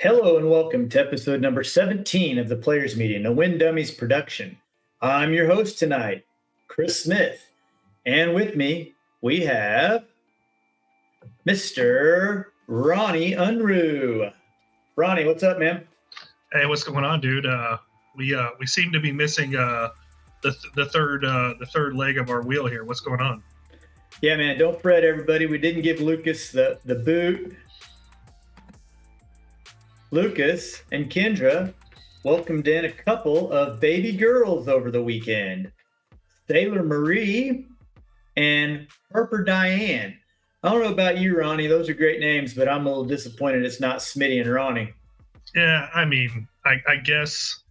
Hello and welcome to episode number 17 of the Players Meeting, a Win Dummies production. I'm your host tonight, Chris Smith, and with me we have Mr. Ronnie Unruh. Ronnie, what's up, man? Hey, what's going on, dude? We seem to be missing the third leg of our wheel here. What's going on? Yeah, man, don't fret, everybody. We didn't give Lucas the boot. Lucas and Kendra welcomed in a couple of baby girls over the weekend. Sailor Marie and Harper Diane. I don't know about you, Ronnie. Those are great names, but I'm a little disappointed it's not Smitty and Ronnie. Yeah, I mean, I guess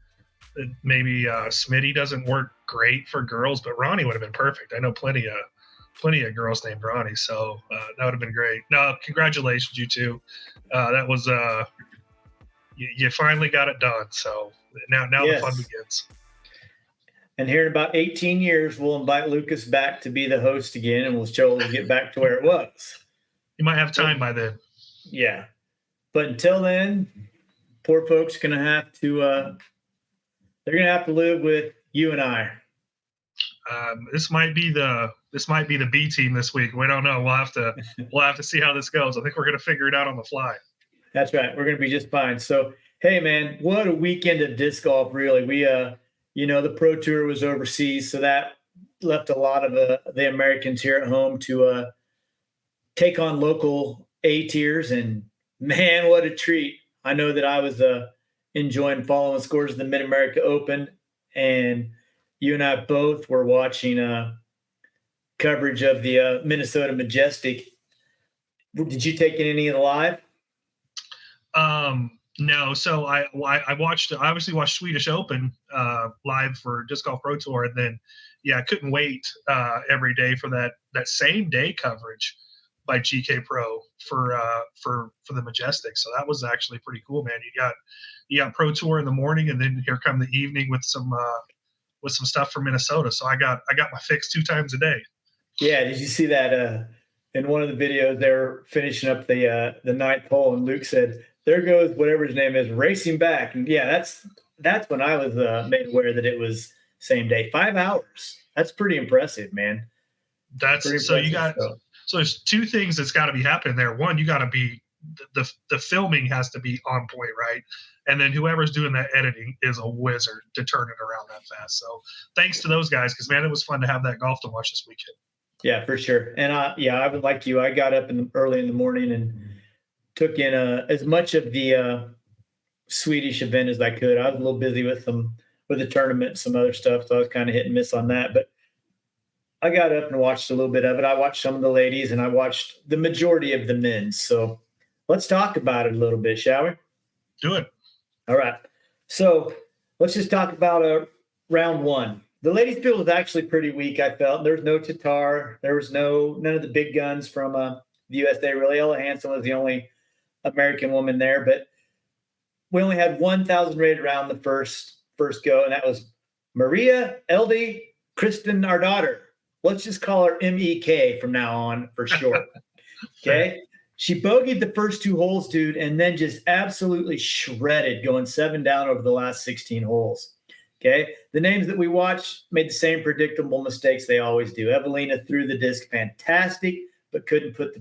that maybe Smitty doesn't work great for girls, but Ronnie would have been perfect. I know plenty of girls named Ronnie, so that would have been great. No, congratulations, you two. That was you finally got it done. So now yes. The fun begins. And here in about 18 years, we'll invite Lucas back to be the host again, and we'll show we'll get back to where it was. You might have time by then. Yeah. But until then, poor folks are going to have to they're going to have to live with you and I. This might be the B team this week. We don't know. We'll have to see how this goes. I think we're going to figure it out on the fly. That's right. We're going to be just fine. So, hey, man, what a weekend of disc golf, really. We, the Pro Tour was overseas, so that left a lot of the Americans here at home to take on local A tiers. And, man, what a treat. I know that I was enjoying following scores of the Mid-America Open, and you and I both were watching coverage of the Minnesota Majestic. Did you take in any of the live? No. So I obviously watched Swedish Open live for Disc Golf Pro Tour, and then I couldn't wait every day for that same day coverage by GK Pro for the Majestic. So that was actually pretty cool, man. You got Pro Tour in the morning, and then here come the evening with some stuff from Minnesota. So I got my fix 2 times a day. Yeah, did you see that in one of the videos? They're finishing up the ninth hole, and Luke said, "There goes whatever his name is, racing back." And yeah, that's when I was made aware that it was same day. 5 hours. That's pretty impressive, man. So there's 2 things that's got to be happening there. One, you got to be the filming has to be on point, right? And then whoever's doing that editing is a wizard to turn it around that fast. So thanks to those guys, because man, it was fun to have that golf to watch this weekend. Yeah, for sure. And I would like you. I got up early in the morning and took in as much of the Swedish event as I could. I was a little busy with the tournament and some other stuff, so I was kind of hit and miss on that. But I got up and watched a little bit of it. I watched some of the ladies, and I watched the majority of the men's. So let's talk about it a little bit, shall we? Do it. All right. So let's just talk about round 1. The ladies' field was actually pretty weak, I felt. There was no Tatar. There was none of the big guns from the USA, really. Ella Hansen was the only American woman there, but we only had 1,000 rated round the first go, and that was Maria Elde Kristen, our daughter. Let's just call her MEK from now on for short. Okay? She bogeyed the first 2 holes, dude, and then just absolutely shredded, going 7 down over the last 16 holes. Okay? The names that we watched made the same predictable mistakes they always do. Evelina threw the disc fantastic, but couldn't put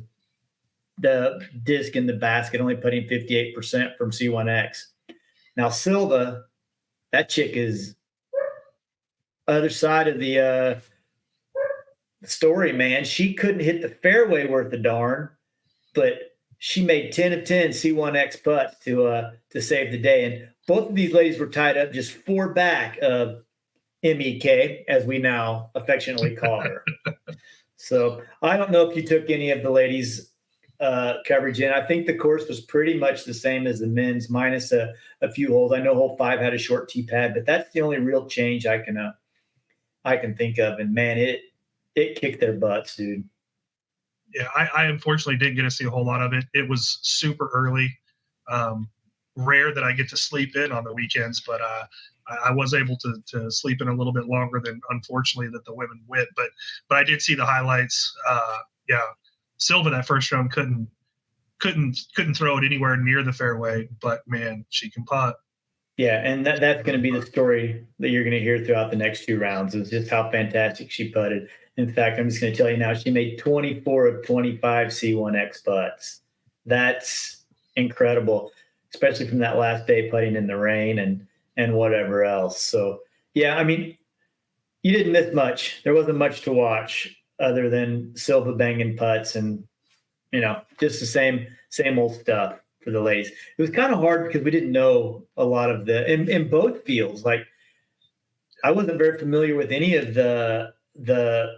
the disc in the basket, only putting 58% from C1X. Now, Silva, that chick is other side of the story, man. She couldn't hit the fairway worth a darn, but she made 10 of 10 C1X putts to save the day. And both of these ladies were tied up just 4 back of MEK, as we now affectionately call her. So I don't know if you took any of the ladies' coverage in. I think the course was pretty much the same as the men's, minus a few holes. I know hole 5 had a short tee pad, but that's the only real change I can think of. And man, it kicked their butts, dude. Yeah, I unfortunately didn't get to see a whole lot of it. It was super early. Rare that I get to sleep in on the weekends, but I was able to sleep in a little bit longer than, unfortunately, that the women went. But I did see the highlights. Silva, that first round, couldn't couldn't throw it anywhere near the fairway, but man, she can putt. Yeah, and that's going to be the story that you're going to hear throughout the next 2 rounds is just how fantastic she putted. In fact, I'm just going to tell you now, she made 24 of 25 C1X putts. That's incredible, especially from that last day putting in the rain and whatever else. So, yeah, I mean, you didn't miss much. There wasn't much to watch other than Silva banging putts and, just the same old stuff for the ladies. It was kind of hard because we didn't know a lot of in both fields. Like, I wasn't very familiar with any of the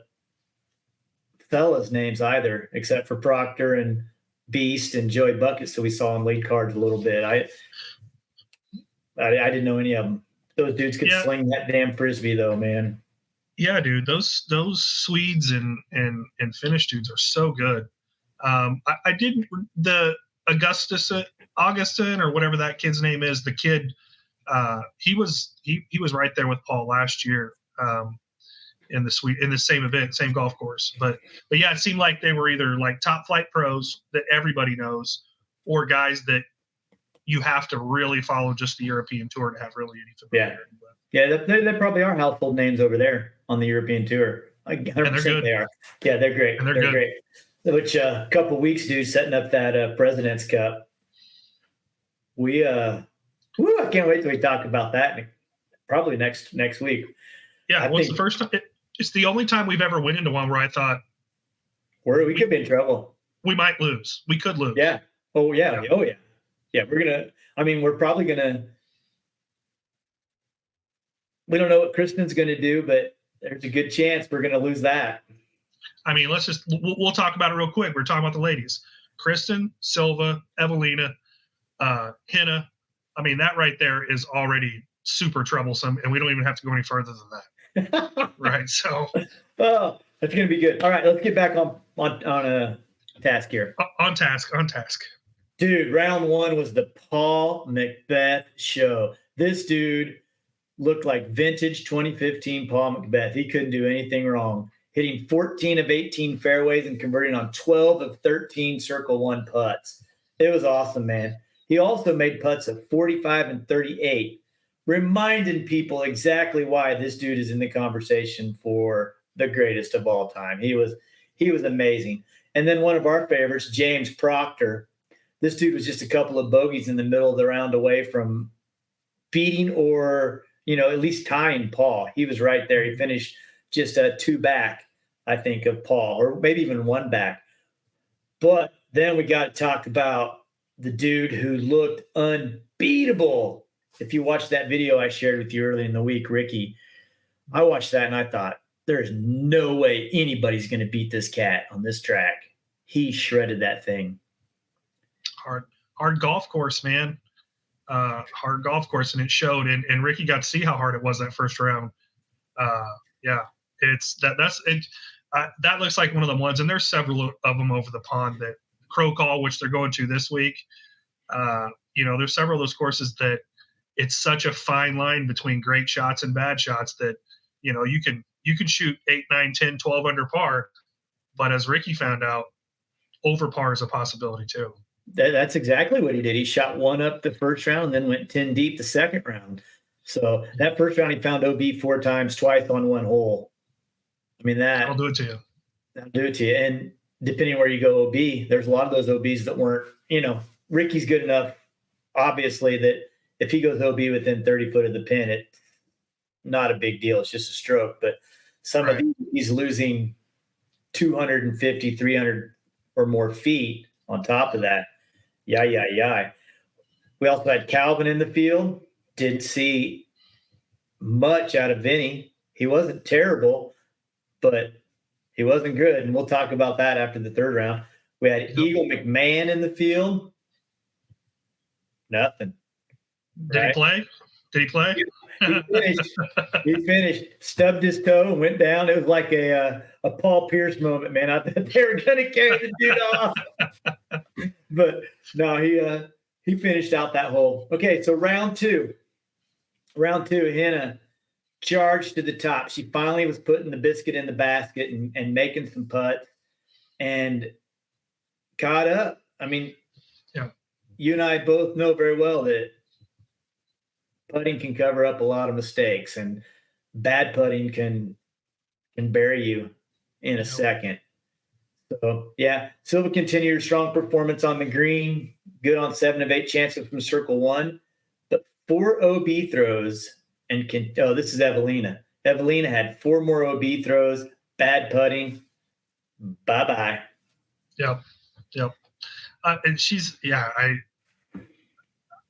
fellas' names either, except for Proctor and Beast and Joey Bucket. So we saw on lead cards a little bit. I didn't know any of them. Those dudes could sling that damn frisbee, though, man. Yeah, dude, those Swedes and Finnish dudes are so good. I did the Augustin or whatever that kid's name is. The kid, he was right there with Paul last year in the same event, same golf course. But yeah, it seemed like they were either like top flight pros that everybody knows, or guys that you have to really follow just the European tour to have really any familiarity with. Yeah, they probably are household names over there on the European tour. 100% and they're good. They are. Yeah, they're great. And they're great. Which a couple of weeks, dude, setting up that President's Cup. We I can't wait till we talk about that. Probably next week. Yeah, it's the first time. It's the only time we've ever went into one where I thought we could be in trouble. We might lose. We could lose. Yeah. Oh yeah. Oh yeah. Yeah. We're probably gonna. We don't know what Kristen's going to do, but there's a good chance we're going to lose that. I mean, we'll talk about it real quick. We're talking about the ladies. Kristen, Silva, Evelina, Henna. I mean, that right there is already super troublesome, and we don't even have to go any further than that. Right? So. Oh, that's going to be good. All right, let's get back on task here. On task. Dude, round 1 was the Paul McBeth show. This dude looked like vintage 2015 Paul McBeth. He couldn't do anything wrong. Hitting 14 of 18 fairways and converting on 12 of 13 circle 1 putts. It was awesome, man. He also made putts of 45 and 38, reminding people exactly why this dude is in the conversation for the greatest of all time. He was amazing. And then one of our favorites, James Proctor. This dude was just a couple of bogeys in the middle of the round away from beating or at least tying Paul. He was right there. He finished just 2 back, I think, of Paul, or maybe even 1 back. But then we got to talk about the dude who looked unbeatable. If you watched that video I shared with you early in the week, Ricky, I watched that and I thought, there's no way anybody's going to beat this cat on this track. He shredded that thing. Hard golf course, man. Hard golf course, and it showed. And Ricky got to see how hard it was that first round. It's that looks like one of the ones, and there's several of them over the pond that Crow Call, which they're going to this week. There's several of those courses that it's such a fine line between great shots and bad shots that you can shoot 8, 9, 10, 12 under par, but as Ricky found out, over par is a possibility too. That's exactly what he did. He shot 1 up the first round and then went 10 deep the second round. So that first round, he found OB 4 times, twice on 1 hole. I mean, I'll do it to you. That'll do it to you. And depending where you go OB, there's a lot of those OBs that weren't, Ricky's good enough, obviously, that if he goes OB within 30 foot of the pin, it's not a big deal. It's just a stroke. But some of these, he's losing 250, 300 or more feet on top of that. Yeah. We also had Calvin in the field. Didn't see much out of Vinny. He wasn't terrible, but he wasn't good. And we'll talk about that after the 3rd round. We had Eagle McMahon in the field. Nothing. Did he play? He finished, stubbed his toe and went down. It was like a Paul Pierce moment, man. I thought they were going to carry the dude off. But no, he finished out that hole. Okay, so round 2. Round 2, Henna charged to the top. She finally was putting the biscuit in the basket and making some putts and got up. I mean, you and I both know very well that putting can cover up a lot of mistakes, and bad putting can bury you in a second. So yeah, Silva continued strong performance on the green, good on 7 of 8 chances from circle one, but 4 OB throws this is Evelina. Evelina had 4 more OB throws, bad putting. Bye bye. Yep. And she's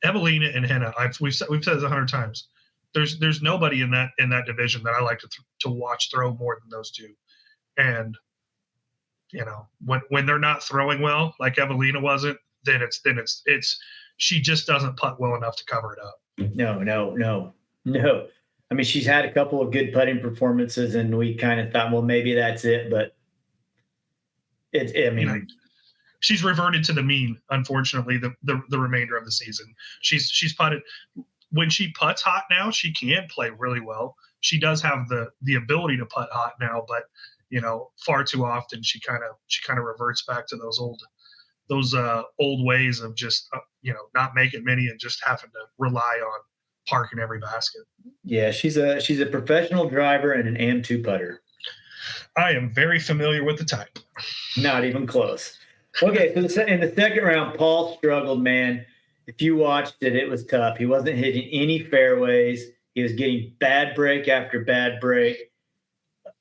Evelina and Henna. We've said this 100 times. There's nobody in that division that I like to watch throw more than those two. And when they're not throwing well, like Evelina wasn't, then it's she just doesn't putt well enough to cover it up. No. I mean, she's had a couple of good putting performances, and we kind of thought, well, maybe that's it, but she's reverted to the mean, unfortunately, the remainder of the season. She's putted when she putts hot now, she can play really well. She does have the ability to putt hot now, but far too often she kind of reverts back to those old ways of just not making many and just having to rely on parking every basket. Yeah, she's a professional driver and an AM2 putter. I am very familiar with the type. Not even close. Okay, so in the second round, Paul struggled, man. If you watched it, it was tough. He wasn't hitting any fairways. He was getting bad break after bad break.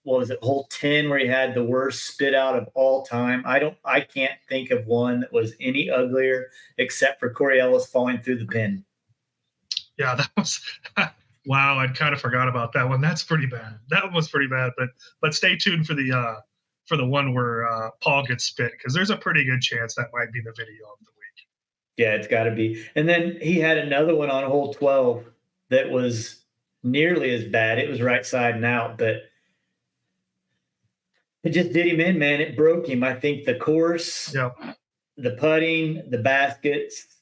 What was it, hole 10, where he had the worst spit out of all time? I can't think of one that was any uglier except for Corey Ellis falling through the pin. Yeah, that was wow. I'd kind of forgot about that one. That's pretty bad. That was pretty bad. But stay tuned for the one where Paul gets spit, because there's a pretty good chance that might be the video of the week. Yeah, it's got to be. And then he had another one on hole 12 that was nearly as bad. It was right side and out, but it just did him in, man. It broke him. I think the course, the putting, the baskets,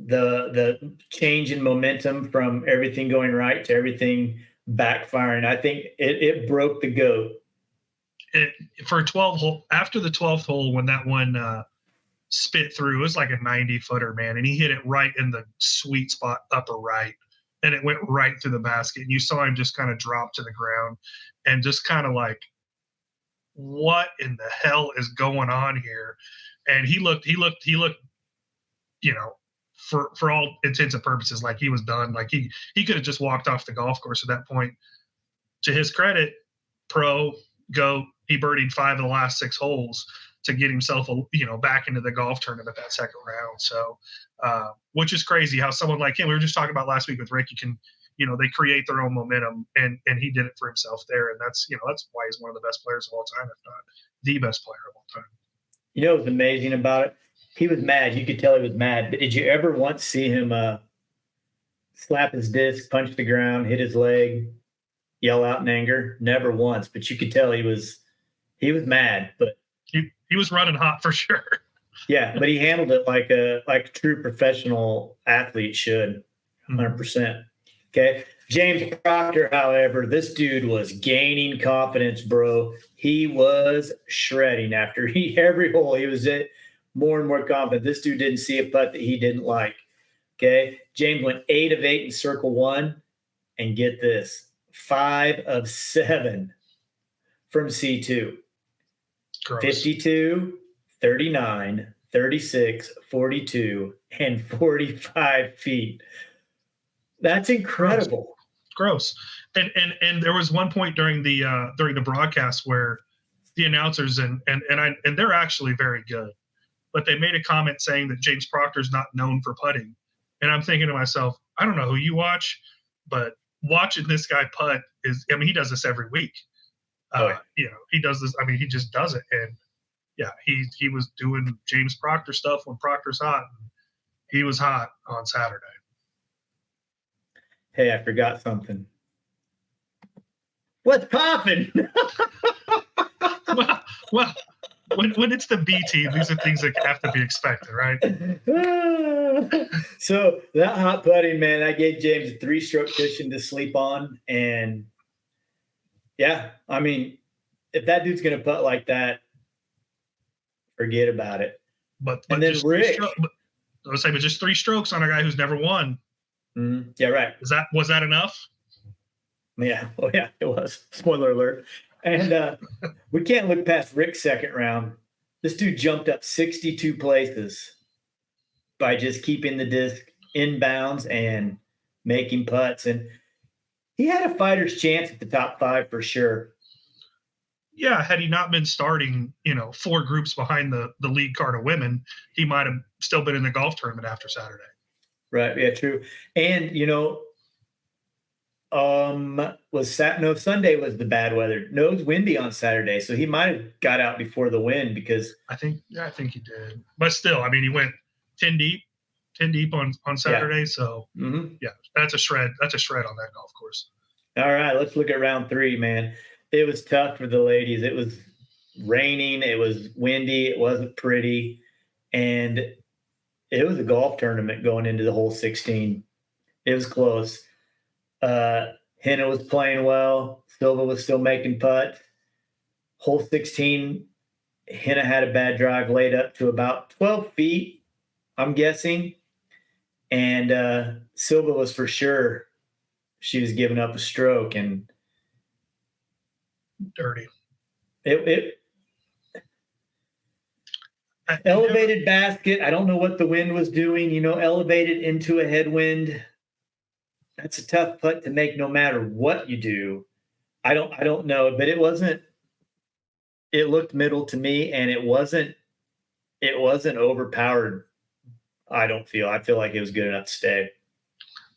the change in momentum from everything going right to everything backfiring. I think it broke the goat. For 12 hole, after the 12th hole, when that one spit through, it was like a 90-footer, man, and he hit it right in the sweet spot upper right, and it went right through the basket. And you saw him just kind of drop to the ground and just kind of like, what in the hell is going on here? And he looked, for all intents and purposes, like he was done. Like he could have just walked off the golf course at that point. To his credit, he birdied 5 of the last 6 holes to get himself, back into the golf tournament that second round. So, which is crazy how someone like him, we were just talking about last week with Ricky, can, they create their own momentum, and he did it for himself there. And that's why he's one of the best players of all time, if not the best player of all time. What was amazing about it? He was mad. You could tell he was mad. But did you ever once see him slap his disc, punch the ground, hit his leg, yell out in anger? Never once. But you could tell he was mad. But he was running hot for sure. Yeah, but he handled it like a true professional athlete should, 100%. Okay. James Proctor, however, this dude was gaining confidence, bro. He was shredding after every hole. He was more and more confident. This dude didn't see a putt that he didn't like. Okay. James went 8 of 8 in circle one, and get this, 5 of 7 from C2. Gross. 52, 39, 36, 42, and 45 feet. That's incredible. Gross. And there was one point during the broadcast where the announcers and they're actually very good, but they made a comment saying that James Proctor's not known for putting. And I'm thinking to myself, I don't know who you watch, but watching this guy putt he does this every week. He does this. He just does it. And yeah, he was doing James Proctor stuff when Proctor's hot. And he was hot on Saturday. Hey, I forgot something. What's poppin'? well, when it's the B team, these are things that have to be expected, right? So that hot putting, man, I gave James a 3-stroke cushion to sleep on. And yeah, if that dude's going to putt like that, forget about it. but And then just Rick. but just 3 strokes on a guy who's never won. Mm-hmm. Yeah, right. Was that enough? Yeah. Oh, yeah, it was. Spoiler alert. And we can't look past Rick's second round. This dude jumped up 62 places by just keeping the disc in bounds and making putts. And he had a fighter's chance at the top 5 for sure. Yeah, had he not been starting, 4 groups behind the lead card of women, he might have still been in the golf tournament after Saturday. Right. Yeah, true. And, Sunday was the bad weather. No, it was windy on Saturday. So he might have got out before the wind because I think he did. But still, I mean, he went 10 deep on Saturday. Yeah. So yeah, that's a shred. That's a shred on that golf course. All right, let's look at round 3, man. It was tough for the ladies. It was raining. It was windy. It wasn't pretty. And it was a golf tournament going into the hole 16. It was close. Henna was playing well. Silva was still making putts. Hole 16, Henna had a bad drive laid up to about 12 feet, I'm guessing. And Silva was for sure. She was giving up a stroke and dirty. It elevated basket. I don't know what the wind was doing, elevated into a headwind. That's a tough putt to make no matter what you do. I don't know, but it looked middle to me, and it wasn't overpowered. I feel like it was good enough to stay.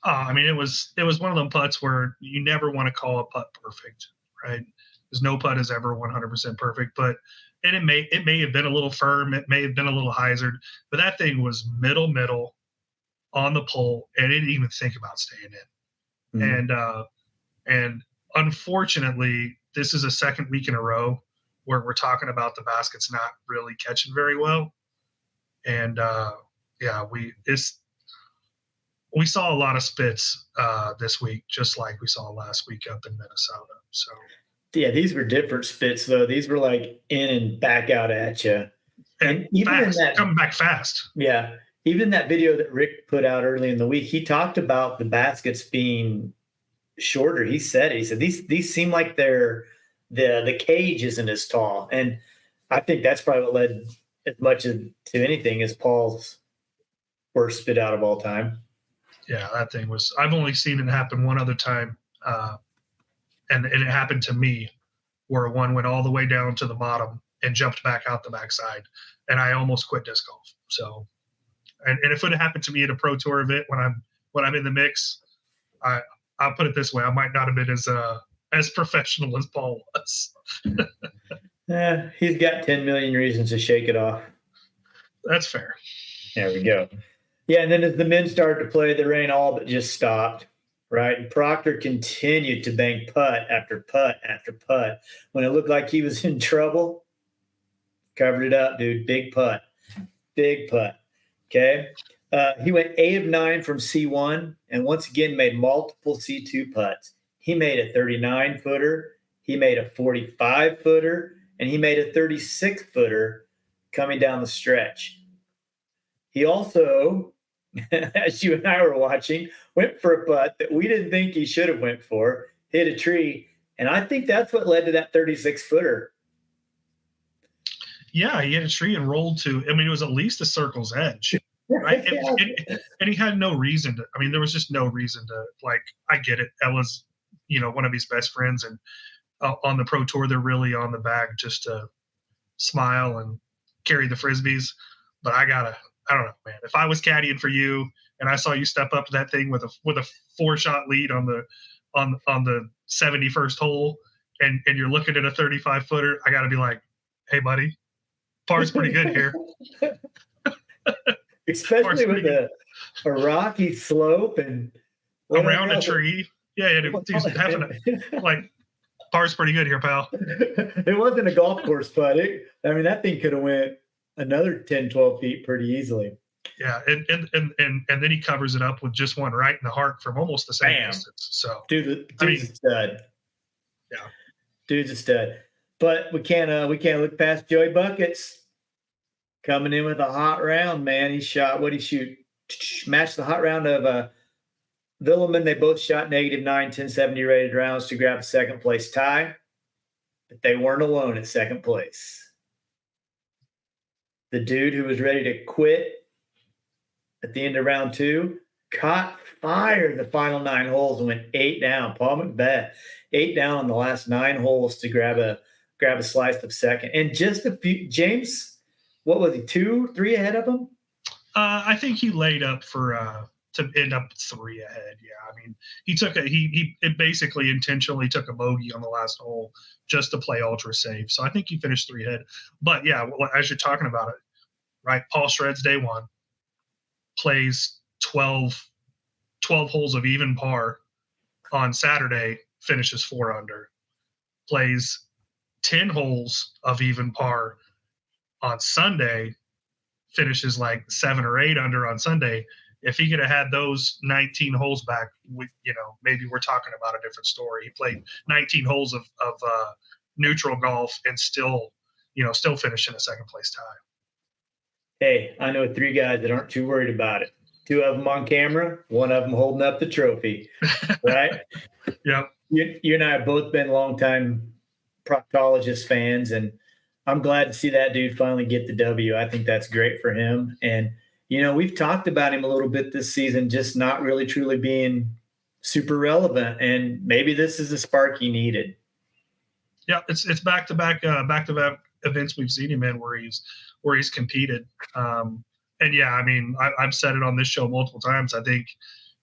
I mean, it was one of them putts where you never want to call a putt perfect, right? Because no putt is ever 100% perfect, but it may have been a little firm, it may have been a little hyzered, but that thing was middle on the pole, and it didn't even think about staying in. Mm-hmm. And unfortunately, this is a second week in a row where we're talking about the baskets not really catching very well, and we saw a lot of spits this week, just like we saw last week up in Minnesota. So, yeah, these were different spits, though. These were like in and back out at you. And even fast, coming back fast. Yeah. Even that video that Rick put out early in the week, he talked about the baskets being shorter. He said these seem like the cage isn't as tall. And I think that's probably what led as much to anything as Paul's worst spit out of all time. Yeah, that thing was – I've only seen it happen one other time, and it happened to me where one went all the way down to the bottom and jumped back out the backside, and I almost quit disc golf. So, and if it would have happened to me at a Pro Tour event when I'm in the mix, I'll put it this way: I might not have been as professional as Paul was. Yeah, he's got 10 million reasons to shake it off. That's fair. There we go. Yeah, and then as the men started to play, the rain all but just stopped, right? And Proctor continued to bang putt after putt after putt. When it looked like he was in trouble, covered it up, dude. Big putt. Okay? He went 8 of 9 from C1 and once again made multiple C2 putts. He made a 39-footer. He made a 45-footer. And he made a 36-footer coming down the stretch. He also, as you and I were watching, went for a putt that we didn't think he should have went for, hit a tree, and I think that's what led to that 36-footer. Yeah, he hit a tree and rolled to – I mean, it was at least a circle's edge, right? And he had no reason to – I mean, there was just no reason to – like, I get it. Ella's, one of his best friends, and on the Pro Tour, they're really on the bag just to smile and carry the Frisbees. But I don't know, man. If I was caddying for you and I saw you step up to that thing with a 4-shot lead on the 71st hole, and you're looking at a 35-footer, I got to be like, hey, buddy, par's pretty good here. Especially with a rocky slope and around a tree. Yeah, dude's having par's pretty good here, pal. It wasn't a golf course putt. That thing could have went another 10, 12 feet pretty easily. Yeah, and then he covers it up with just one right in the heart from almost the same distance. So, dude's a stud. Yeah, dude's a stud. But we can't look past Joey Buckets. coming in with a hot round, man. He shot, what he shoot? Matched the hot round of Villeman. They both shot -9, 1070 rated rounds to grab a second place tie, but they weren't alone at second place. The dude who was ready to quit at the end of round 2 caught fire the final 9 holes and went 8 down. Paul McBeth, 8 down on the last 9 holes to grab a slice of second. And just a few, James, what was he, 2, 3 ahead of him? I think he laid up for to end up 3 ahead. Yeah, I mean, he basically intentionally took a bogey on the last hole just to play ultra safe. So I think he finished 3 ahead. But yeah, as you're talking about it, right? Paul shreds day 1, plays 12 holes of even par on Saturday, finishes 4 under, plays 10 holes of even par on Sunday, finishes like 7 or 8 under on Sunday. If he could have had those 19 holes back, maybe we're talking about a different story. He played 19 holes of neutral golf and still finish in a second place tie. Hey, I know 3 guys that aren't too worried about it. 2 of them on camera, 1 of them holding up the trophy, right? Yep. You and I have both been longtime proctologist fans, and I'm glad to see that dude finally get the W. I think that's great for him. And, we've talked about him a little bit this season, just not really truly being super relevant. And maybe this is the spark he needed. Yeah, it's back-to-back events we've seen him in where he's competed. And yeah, I mean, I've said it on this show multiple times. I think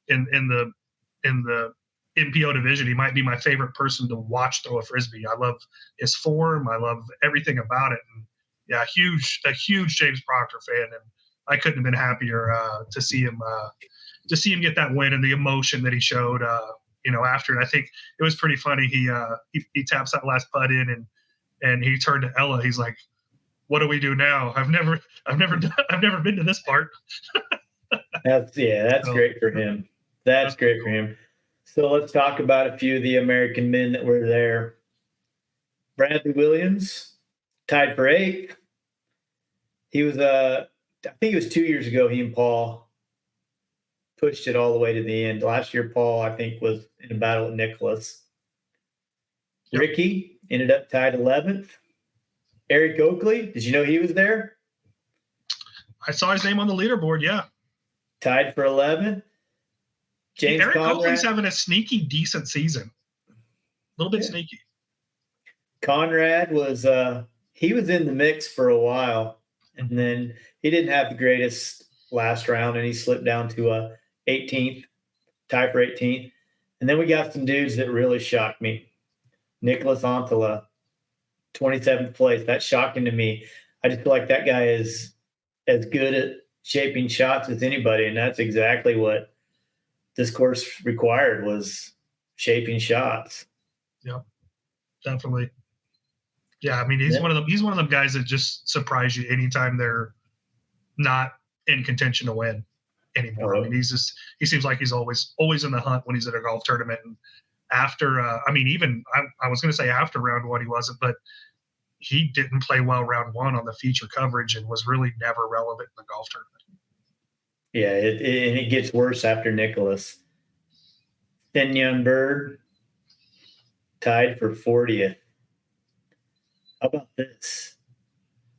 in the NPO division, he might be my favorite person to watch throw a frisbee. I love his form. I love everything about it. And yeah, a huge James Proctor fan, and I couldn't have been happier to see him get that win and the emotion that he showed. After it, I think it was pretty funny. He taps that last putt in, and he turned to Ella. He's like, "What do we do now? I've never been to this part." That's great for him. That's great for him. So let's talk about a few of the American men that were there. Bradley Williams, tied for 8th. He was, I think it was 2 years ago, he and Paul pushed it all the way to the end. Last year, Paul, I think, was in a battle with Nicholas. Ricky ended up tied 11th. Eric Oakley, did you know he was there? I saw his name on the leaderboard, yeah. Tied for 11th. James Eric Conrad, Oakley's having a sneaky, decent season. A little bit sneaky. Conrad was he was in the mix for a while, and then he didn't have the greatest last round, and he slipped down to 18th, tie for 18th. And then we got some dudes that really shocked me. Nicholas Antala, 27th place. That's shocking to me. I just feel like that guy is as good at shaping shots as anybody, and that's exactly what this course required, was shaping shots. Yep, definitely. Yeah, I mean, he's one of them guys that just surprise you anytime they're not in contention to win anymore. I mean, he seems like he's always in the hunt when he's at a golf tournament. And after, I was going to say after round 1 he wasn't, but he didn't play well round 1 on the feature coverage and was really never relevant in the golf tournament. Yeah, it gets worse after Nicholas. Thin Young Bird, tied for 40th. How about this?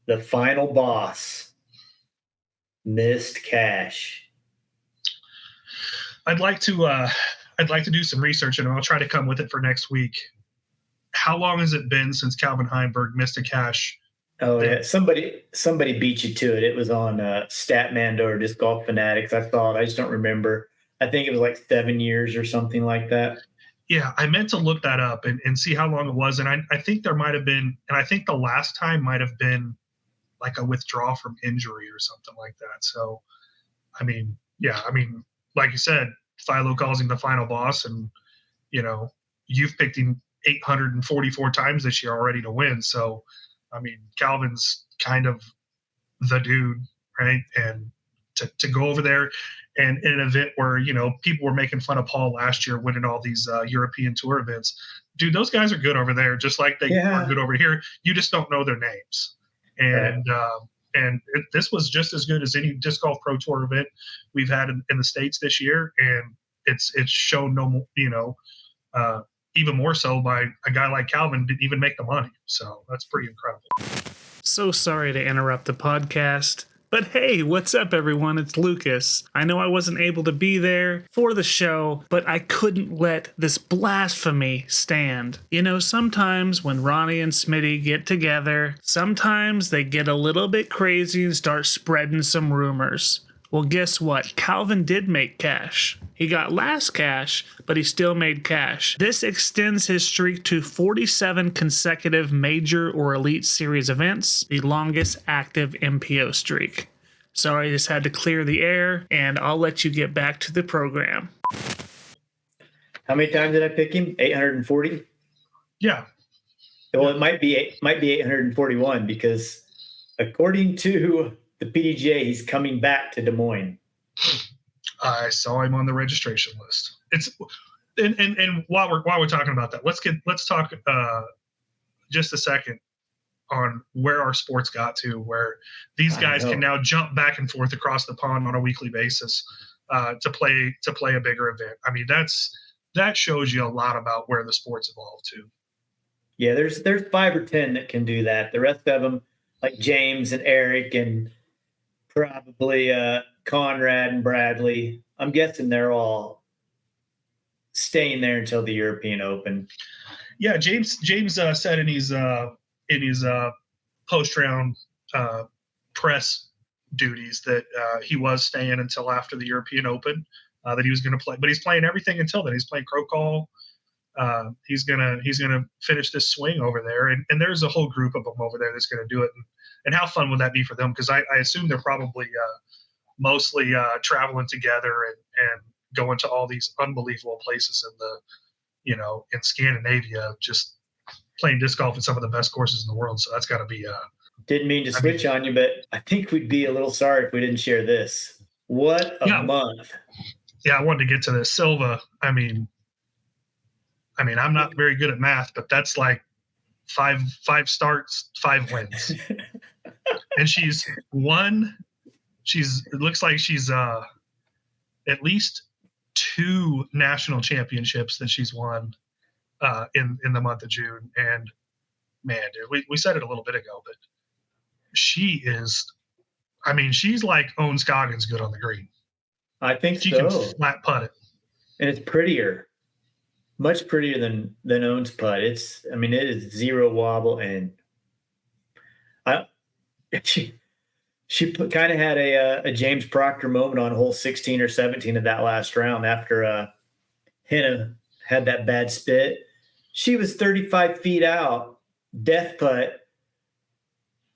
The final boss missed cash. I'd like to do some research, and I'll try to come with it for next week. How long has it been since Calvin Heimberg missed a cash? Oh yeah, somebody beat you to it. It was on Statmando or Disc Golf Fanatics. I saw it. I just don't remember. I think it was like 7 years or something like that. Yeah, I meant to look that up and see how long it was. And I think there might have been, and I think the last time might have been like a withdrawal from injury or something like that. So, I mean, like you said, Philo calls him the final boss, and you've picked him 844 times this year already to win. So, I mean, Calvin's kind of the dude, right? And to go over there and in an event where, people were making fun of Paul last year winning all these European Tour events. Dude, those guys are good over there, just like they are good over here. You just don't know their names. And And this was just as good as any disc golf pro tour event we've had in the States this year. And it's shown even more so by a guy like Calvin didn't even make the money. So that's pretty incredible. So sorry to interrupt the podcast. But hey, what's up, everyone? It's Lucas. I know I wasn't able to be there for the show, but I couldn't let this blasphemy stand. You know, sometimes when Ronnie and Smitty get together, sometimes they get a little bit crazy and start spreading some rumors. Well, guess what? Calvin did make cash. He got last cash, but he still made cash. This extends his streak to 47 consecutive major or elite series events, the longest active MPO streak. Sorry, I just had to clear the air, and I'll let you get back to the program. How many times did I pick him? 840? Yeah. Well, it might be 841 because according to the PDGA, he's coming back to Des Moines. I saw him on the registration list. It's and while we're talking about that, let's talk just a second on where our sports got to, where these guys can now jump back and forth across the pond on a weekly basis to play a bigger event. I mean, that shows you a lot about where the sport's evolved to. Yeah, there's 5 or 10 that can do that. The rest of them, like James and Eric and probably Conrad and Bradley, I'm guessing they're all staying there until the European Open. Yeah, James said in his post-round press duties that he was staying until after the European Open, that he was going to play, but he's playing everything until then. He's playing Crow Call. He's gonna finish this swing over there, and there's a whole group of them over there that's going to do it. And how fun would that be for them? Because I assume they're probably mostly traveling together and going to all these unbelievable places in Scandinavia, just playing disc golf at some of the best courses in the world. So that's got to be. Didn't mean to switch on you, but I think we'd be a little sorry if we didn't share this. What a month! Yeah, I wanted to get to this. Silva. I mean, I'm not very good at math, but that's like five starts, 5 wins. And she's won. It looks like she's at least 2 national championships that she's won in the month of June. And man, dude, we said it a little bit ago, but she's like Owen Scoggins good on the green. I think she so. Can flat putt it. And it's prettier. Much prettier than Owen's putt. It is zero wobble, and she kind of had a James Proctor moment on hole 16 or 17 of that last round after Henna had that bad spit. She was 35 feet out, death putt,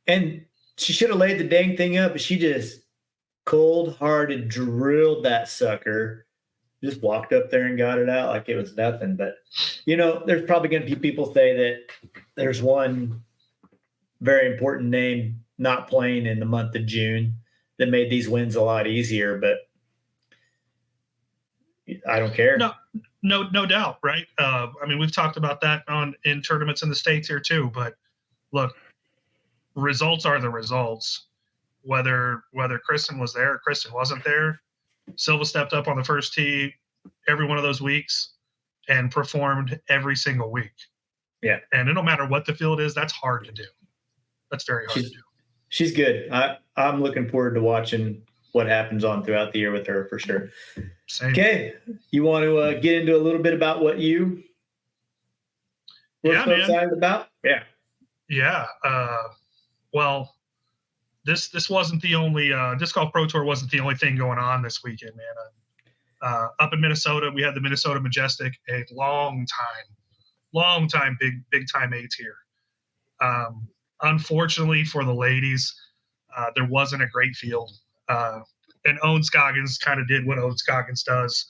and she should have laid the dang thing up, but she just cold-hearted drilled that sucker. Just walked up there and got it out like it was nothing. But, there's probably going to be people say that there's one very important name not playing in the month of June that made these wins a lot easier, but I don't care. No doubt, right? We've talked about that in tournaments in the States here too, but look, results are the results. Whether Kristen was there or Kristen wasn't there, Silva stepped up on the first tee every one of those weeks and performed every single week. Yeah. And no matter what the field is, that's hard to do. That's very hard to do. She's good. I'm looking forward to watching what happens on throughout the year with her for sure. Same. Okay. You want to get into a little bit about what you were so excited about? Yeah. Yeah. Well, this wasn't the only Disc Golf Pro Tour wasn't the only thing going on this weekend, man. Up in Minnesota, we had the Minnesota Majestic, a long time big time A tier. Unfortunately for the ladies, there wasn't a great field. And Owen Scoggins kind of did what Owen Scoggins does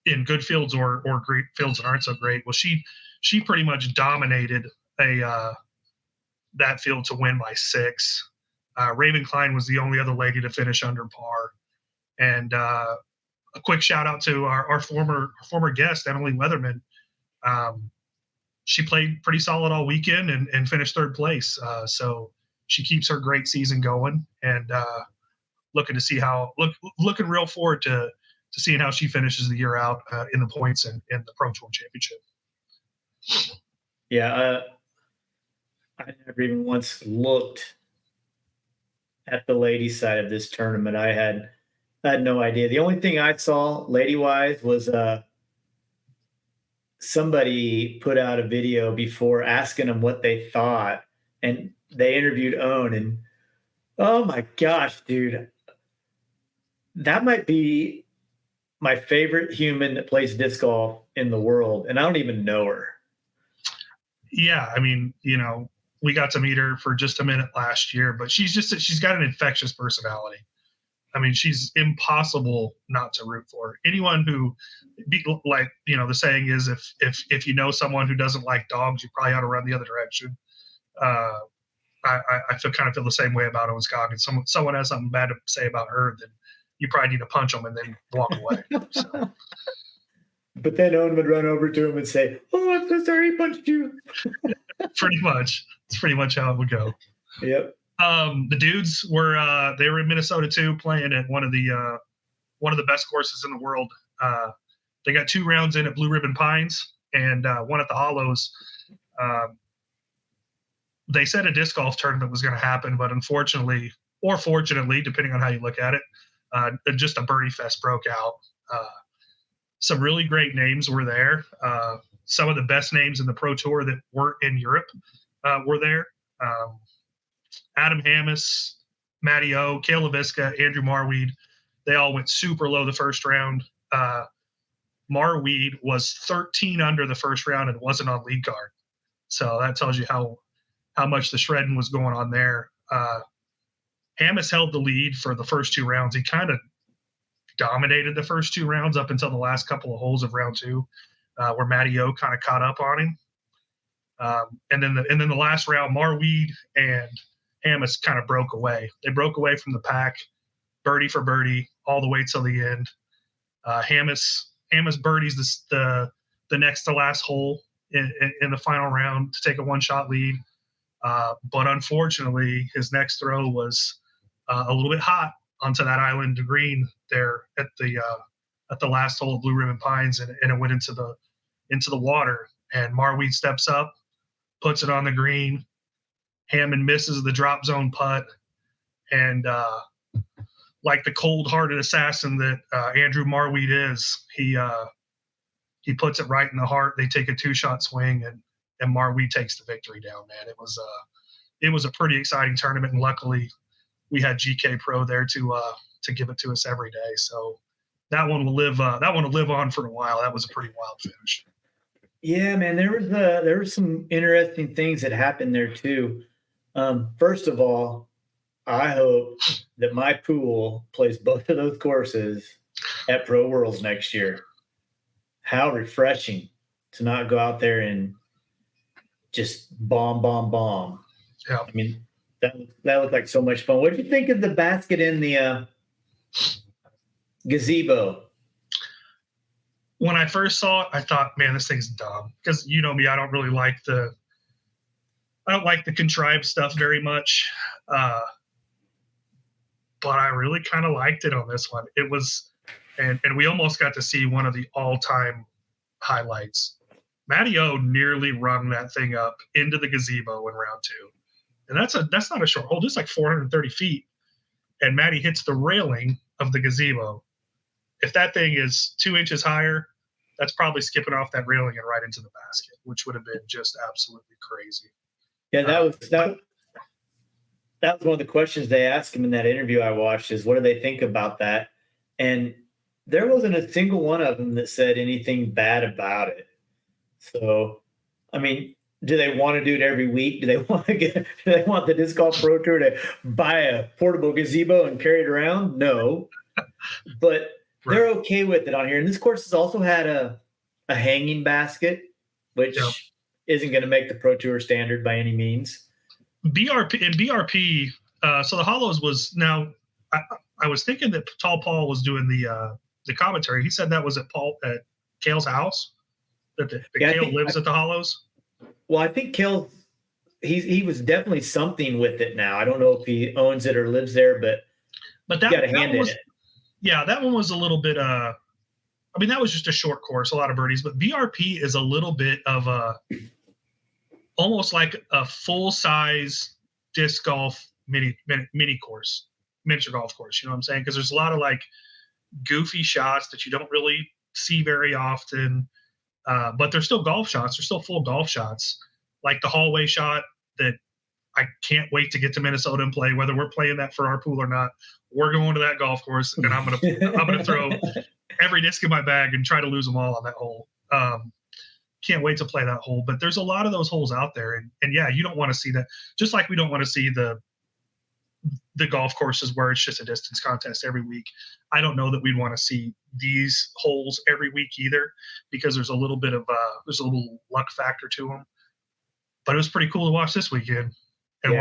in good fields or great fields that aren't so great. Well, she pretty much dominated that field to win by 6. Raven Klein was the only other lady to finish under par. And a quick shout out to our former guest, Emily Weatherman. She played pretty solid all weekend and finished 3rd place. So she keeps her great season going, and looking real forward to seeing how she finishes the year out in the points and in the Pro Tour Championship. Yeah, I never even once looked at the ladies' side of this tournament. I had no idea. The only thing I saw lady-wise was somebody put out a video before asking them what they thought, and they interviewed Owen, and oh my gosh, dude, that might be my favorite human that plays disc golf in the world, and I don't even know her. Yeah, I mean, we got to meet her for just a minute last year, but she's got an infectious personality. I mean, she's impossible not to root for. Anyone who, the saying is, if you know someone who doesn't like dogs, you probably ought to run the other direction. I feel the same way about Owen Scoggins. Someone has something bad to say about her, then you probably need to punch them and then walk away. So. But then Owen would run over to him and say, "Oh, I'm so sorry, I punched you." Pretty much. It's pretty much how it would go. Yep. The dudes were in Minnesota too, playing at one of the best courses in the world. They got 2 rounds in at Blue Ribbon Pines and one at the Hollows. They said a disc golf tournament was going to happen, but unfortunately, or fortunately, depending on how you look at it, just a birdie fest broke out. Some really great names were there. Some of the best names in the Pro Tour that weren't in Europe were there. Adam Hammes, Matty O, Cale LaVisca, Andrew Marweed, they all went super low the first round. Marweed was 13 under the first round and wasn't on lead card. So that tells you how much the shredding was going on there. Hammes held the lead for the first 2 rounds. He kind of dominated the first 2 rounds up until the last couple of holes of round 2, where Matty O kind of caught up on him. And then the last round, Marweed and Hammes kind of broke away. They broke away from the pack, birdie for birdie, all the way till the end. Hammes birdies the next to last hole in the final round to take a 1-shot lead. But unfortunately, his next throw was a little bit hot onto that island green there at the last hole of Blue Ribbon Pines, and it went into the water. And Marweed steps up, puts it on the green. Hammond misses the drop zone putt, and like the cold-hearted assassin that Andrew Marweed is, he puts it right in the heart. They take a 2-shot swing, and Marweed takes the victory down. Man, it was a pretty exciting tournament, and luckily we had GK Pro there to give it to us every day. So that one will live on for a while. That was a pretty wild finish. Yeah, man, there were some interesting things that happened there too. First of all, I hope that my pool plays both of those courses at Pro Worlds next year. How refreshing to not go out there and just bomb. Yeah. I mean, that looked like so much fun. What did you think of the basket in the gazebo? When I first saw it, I thought, man, this thing's dumb. Because you know me, I don't like the contrived stuff very much. But I really kind of liked it on this one. It was, and we almost got to see one of the all-time highlights. Matty O nearly rung that thing up into the gazebo in round 2. And that's not a short hole. It's like 430 feet. And Matty hits the railing of the gazebo. If that thing is 2 inches higher, that's probably skipping off that railing and right into the basket, which would have been just absolutely crazy. Yeah, that was one of the questions they asked him in that interview I watched is, what do they think about that? And there wasn't a single one of them that said anything bad about it. So, I mean, do they want to do it every week? Do they want the Disc Golf Pro Tour to buy a portable gazebo and carry it around? No. But they're okay with it on here. And this course has also had a hanging basket, which isn't going to make the Pro Tour standard by any means. BRP. So the Hollows was now. I was thinking that Tall Paul was doing the commentary. He said that was at Cale's house. That Cale lives at the Hollows. Well, I think Cale he was definitely something with it now. I don't know if he owns it or lives there, but that, got a hand in was, it. Yeah, that one was a little bit. I mean, that was just a short course, a lot of birdies. But VRP is a little bit of almost like a full size disc golf mini course, miniature golf course. You know what I'm saying? Because there's a lot of like goofy shots that you don't really see very often, but they're still golf shots. They're still full golf shots, like the hallway shot that I can't wait to get to Minnesota and play. Whether we're playing that for our pool or not, we're going to that golf course, and I'm gonna throw every disc in my bag and try to lose them all on that hole. Can't wait to play that hole. But there's a lot of those holes out there, and yeah, you don't want to see that. Just like we don't want to see the golf courses where it's just a distance contest every week. I don't know that we'd want to see these holes every week either, because there's a little bit of there's a little luck factor to them. But it was pretty cool to watch this weekend and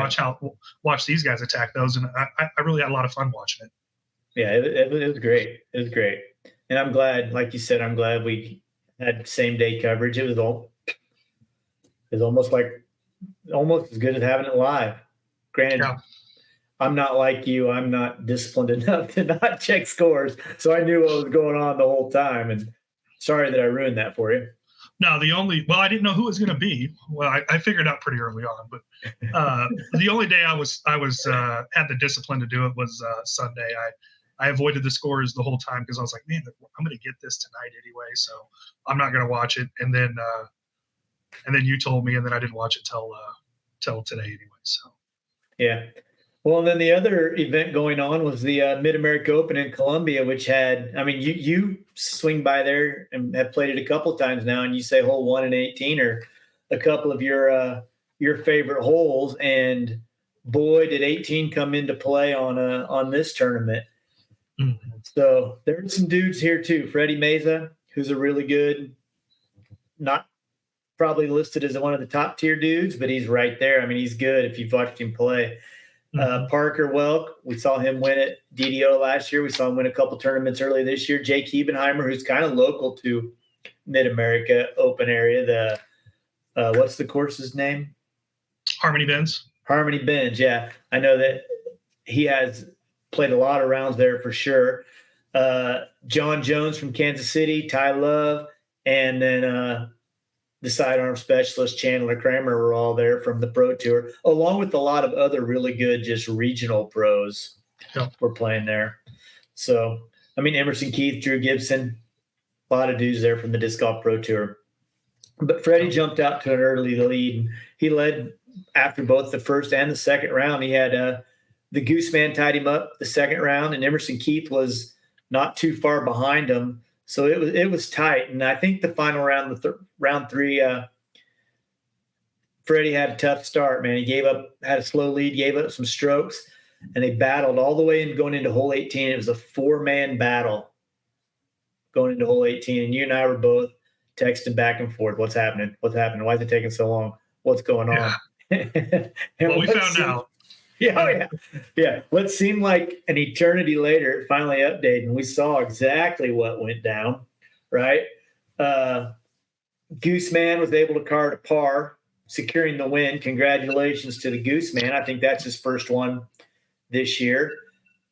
watch these guys attack those, and I really had a lot of fun watching it. Yeah, it was great. It was great, and I'm glad, like you said, I'm glad we had same day coverage. It was almost as good as having it live. Granted, yeah. I'm not like you. I'm not disciplined enough to not check scores, so I knew what was going on the whole time. And sorry that I ruined that for you. No, I didn't know who it was going to be. Well, I figured out pretty early on, but the only day I was had the discipline to do it was Sunday. I avoided the scores the whole time because I was like, man, I'm going to get this tonight anyway, so I'm not going to watch it. And then you told me, and then I didn't watch it till today anyway. So yeah. Well, and then the other event going on was the Mid-America Open in Columbia, which had, I mean, you swing by there and have played it a couple of times now, and you say hole 1 and 18 are a couple of your favorite holes, and boy, did 18 come into play on this tournament. Mm-hmm. So there's some dudes here too. Freddie Meza, who's a really good, not probably listed as one of the top tier dudes, but he's right there. I mean, he's good if you've watched him play. Parker Welk, we saw him win at DDO last year. We saw him win a couple tournaments early this year. Jake Hebenheimer, who's kind of local to Mid-America Open area. The what's the course's name? Harmony Bends. Harmony Bends, yeah. I know that he has played a lot of rounds there for sure. John Jones from Kansas City, Ty Love, and then the sidearm specialist Chandler Kramer were all there from the Pro Tour, along with a lot of other really good just regional pros were playing there. So, I mean, Emerson Keith, Drew Gibson, a lot of dudes there from the Disc Golf Pro Tour. But Freddie jumped out to an early lead. He led after both the first and the second round. He had the Gooseman tied him up the second round, and Emerson Keith was not too far behind him. So it was tight, and I think the final round, round 3, Freddie had a tough start. Man, he had a slow lead, gave up some strokes, and they battled all the way in going into hole 18. It was a 4-man battle going into hole 18, and you and I were both texting back and forth. What's happening? What's happening? Why is it taking so long? What's going on? Well, we found out. Yeah. What seemed like an eternity later, it finally updated, and we saw exactly what went down, right? Gooseman was able to card a par, securing the win. Congratulations to the Gooseman. I think that's his first one this year.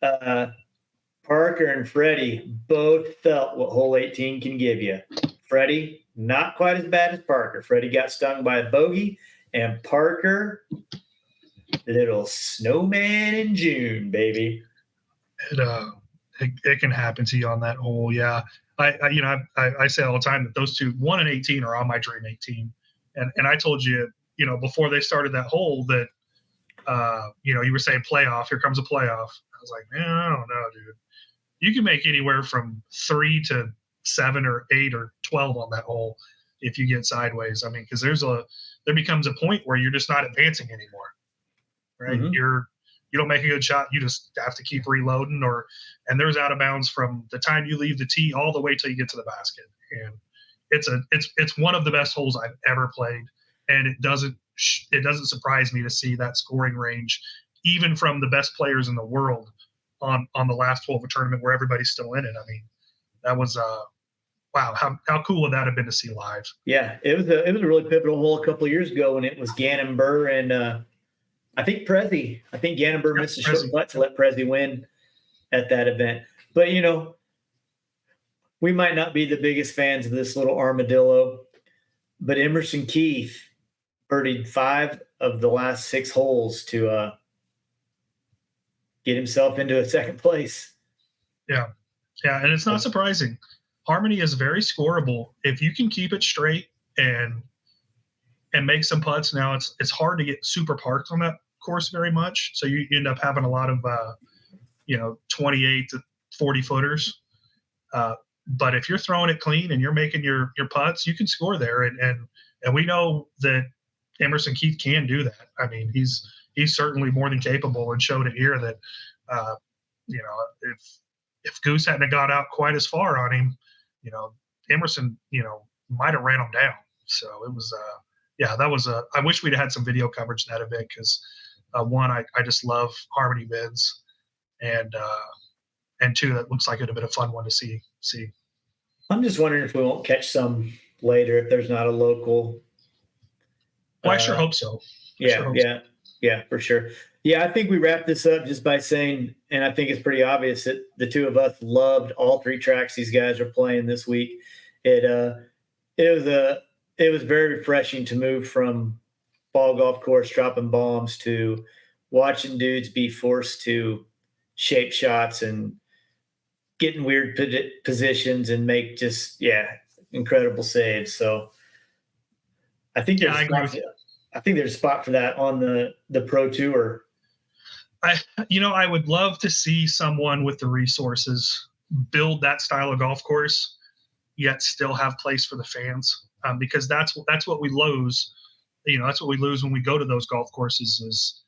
Parker and Freddie both felt what hole 18 can give you. Freddie, not quite as bad as Parker. Freddie got stung by a bogey, and Parker, little snowman in June, baby. It can happen to you on that hole. Yeah. I say all the time that those two, 1 and 18, are on my dream 18. And I told you, before they started that hole that, you were saying playoff, here comes a playoff. I was like, man, I don't know, dude. You can make anywhere from 3 to 7 or 8 or 12 on that hole if you get sideways. I mean, because there becomes a point where you're just not advancing anymore. Right. Mm-hmm. You don't make a good shot. You just have to keep reloading, and there's out of bounds from the time you leave the tee all the way till you get to the basket. And it's one of the best holes I've ever played. And it doesn't surprise me to see that scoring range, even from the best players in the world on the last hole of a tournament where everybody's still in it. I mean, that was wow, how cool would that have been to see live? Yeah, it was a really pivotal hole a couple of years ago when it was Gannon Burr and I think Prezi. I think Gannon Burr missed a short putt to let Prezi win at that event. But we might not be the biggest fans of this little armadillo, but Emerson Keith birdied 5 of the last 6 holes to get himself into a second place. Yeah, and it's not surprising. Harmony is very scoreable if you can keep it straight and make some putts. Now it's hard to get super parked on that course very much, so you end up having a lot of 28 to 40 footers. But if you're throwing it clean and you're making your putts, you can score there. And we know that Emerson Keith can do that. I mean, he's certainly more than capable, and showed it here that if Goose hadn't got out quite as far on him, Emerson, might have ran him down. So it was, that was I wish we'd had some video coverage of that event, because one, I just love Harmony wins, and 2, that looks like it'd have been a fun one to see. I'm just wondering if we won't catch some later if there's not a local. Well, I sure hope so. Yeah, for sure. Yeah, I think we wrap this up just by saying, and I think it's pretty obvious that the two of us loved all 3 tracks these guys are playing this week. It was very refreshing to move from ball golf course dropping bombs to watching dudes be forced to shape shots and get in weird positions and make just incredible saves. So I think there's a spot for that on the Pro Tour. I would love to see someone with the resources build that style of golf course, yet still have place for the fans, because that's what we lose. That's what we lose when we go to those golf courses, is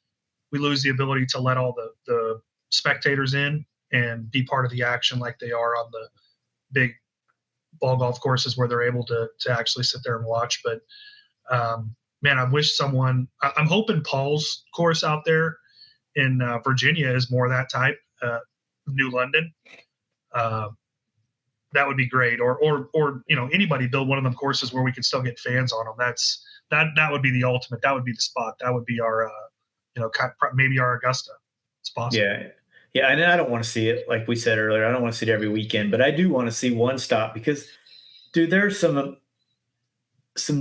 we lose the ability to let all the spectators in and be part of the action like they are on the big ball golf courses where they're able to actually sit there and watch. But man, I wish I'm hoping Paul's course out there in Virginia is more that type, New London. That would be great. Or anybody build one of them courses where we can still get fans on them. That would be the ultimate. That would be the spot. That would be our, maybe our Augusta. It's possible. Yeah. And I don't want to see it, like we said earlier, I don't want to see it every weekend, but I do want to see one stop, because dude, there's some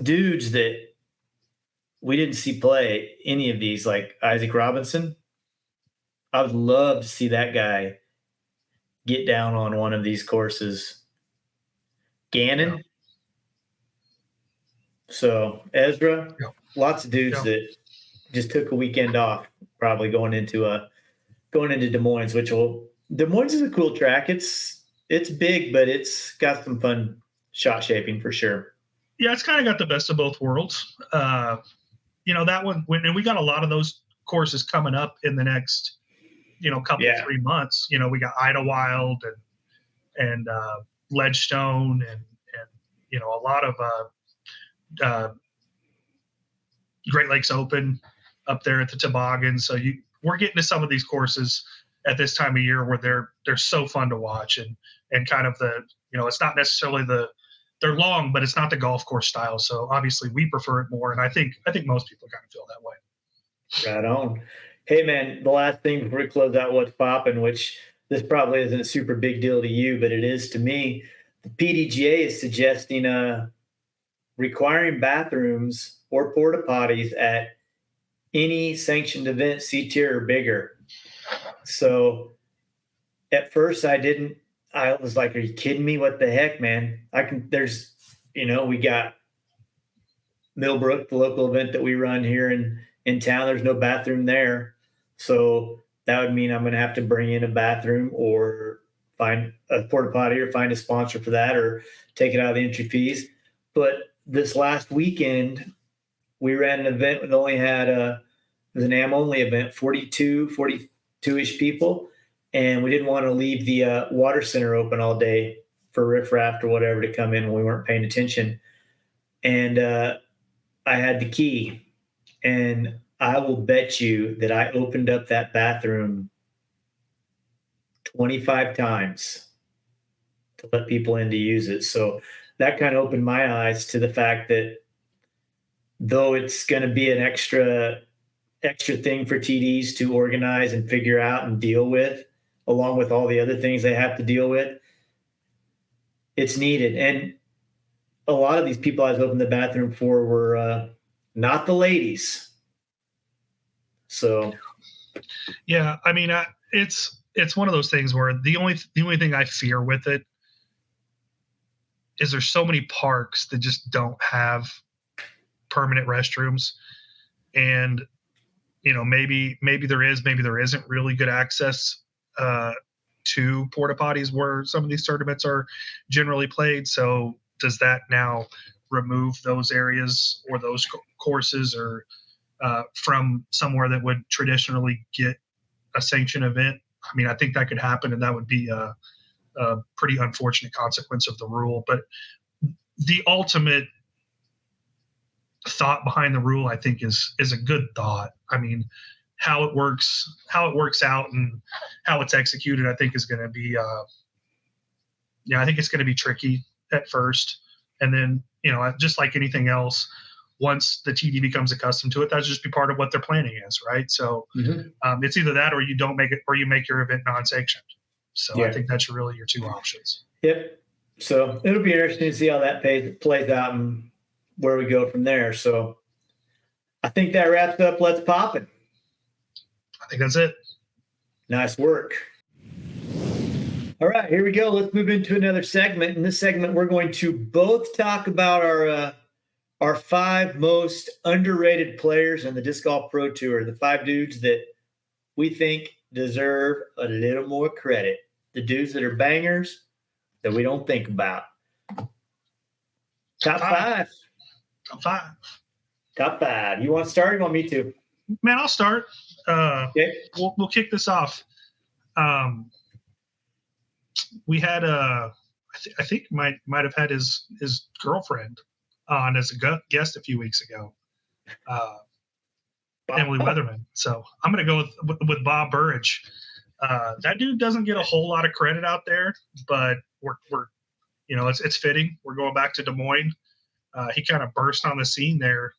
dudes that we didn't see play any of these, like Isaac Robinson. I would love to see that guy get down on one of these courses. Gannon. Yeah. So Ezra, lots of dudes that just took a weekend off, probably going into Des Moines, Des Moines is a cool track. It's big, but it's got some fun shot shaping for sure. Yeah, it's kind of got the best of both worlds. That one, and we got a lot of those courses coming up in the next, couple 3 months. We got Idlewild and Ledgestone and a lot of Great Lakes Open up there at the Toboggan. So we're getting to some of these courses at this time of year where they're so fun to watch, and kind of it's not necessarily they're long, but it's not the golf course style. So obviously we prefer it more. And I think most people kind of feel that way. Right on. Hey man, the last thing before we close out what's poppin', which this probably isn't a super big deal to you, but it is to me. The PDGA is suggesting requiring bathrooms or porta potties at any sanctioned event, C tier or bigger. So at first I was like, are you kidding me? What the heck, man? We got Millbrook, the local event that we run here in town. There's no bathroom there. So that would mean I'm going to have to bring in a bathroom or find a porta potty or find a sponsor for that or take it out of the entry fees. But this last weekend, we ran an event that only had it was an AM-only event, 42-ish people. And we didn't want to leave the water center open all day for riffraff or whatever to come in when we weren't paying attention. And I had the key. And I will bet you that I opened up that bathroom 25 times to let people in to use it. So that kind of opened my eyes to the fact that though it's going to be an extra thing for TDs to organize and figure out and deal with, along with all the other things they have to deal with, it's needed. And a lot of these people I was opening the bathroom for were not the ladies. So, yeah, I mean, it's one of those things where the only thing I fear with it is there's so many parks that just don't have permanent restrooms, and maybe there is, maybe there isn't really good access to porta potties where some of these tournaments are generally played. So does that now remove those areas or those courses or from somewhere that would traditionally get a sanctioned event? I mean, I think that could happen, and that would be a pretty unfortunate consequence of the rule. But the ultimate thought behind the rule, I think, is a good thought. I mean, how it works out and how it's executed, I think is going to be, I think it's going to be tricky at first. And then, just like anything else, once the TD becomes accustomed to it, that'll just be part of what their planning is, right? So it's either that or you don't make it, or you make your event non-sanctioned. So I think that's really your two options. Yep. So it'll be interesting to see how that plays out and where we go from there. So I think that wraps up Let's Poppin'. I think that's it. Nice work. All right, here we go. Let's move into another segment. In this segment, we're going to both talk about our 5 most underrated players in the Disc Golf Pro Tour, the 5 dudes that we think deserve a little more credit, the dudes that are bangers that we don't think about. Top 5. Top 5. Top 5. You want to start? Or you want me to? Man, I'll start. Okay. We'll kick this off. We had I think might have had his girlfriend on as a guest a few weeks ago, Emily Weatherman. So I'm going to go with Bob Burridge. That dude doesn't get a whole lot of credit out there, but we're it's fitting. We're going back to Des Moines. He kind of burst on the scene there.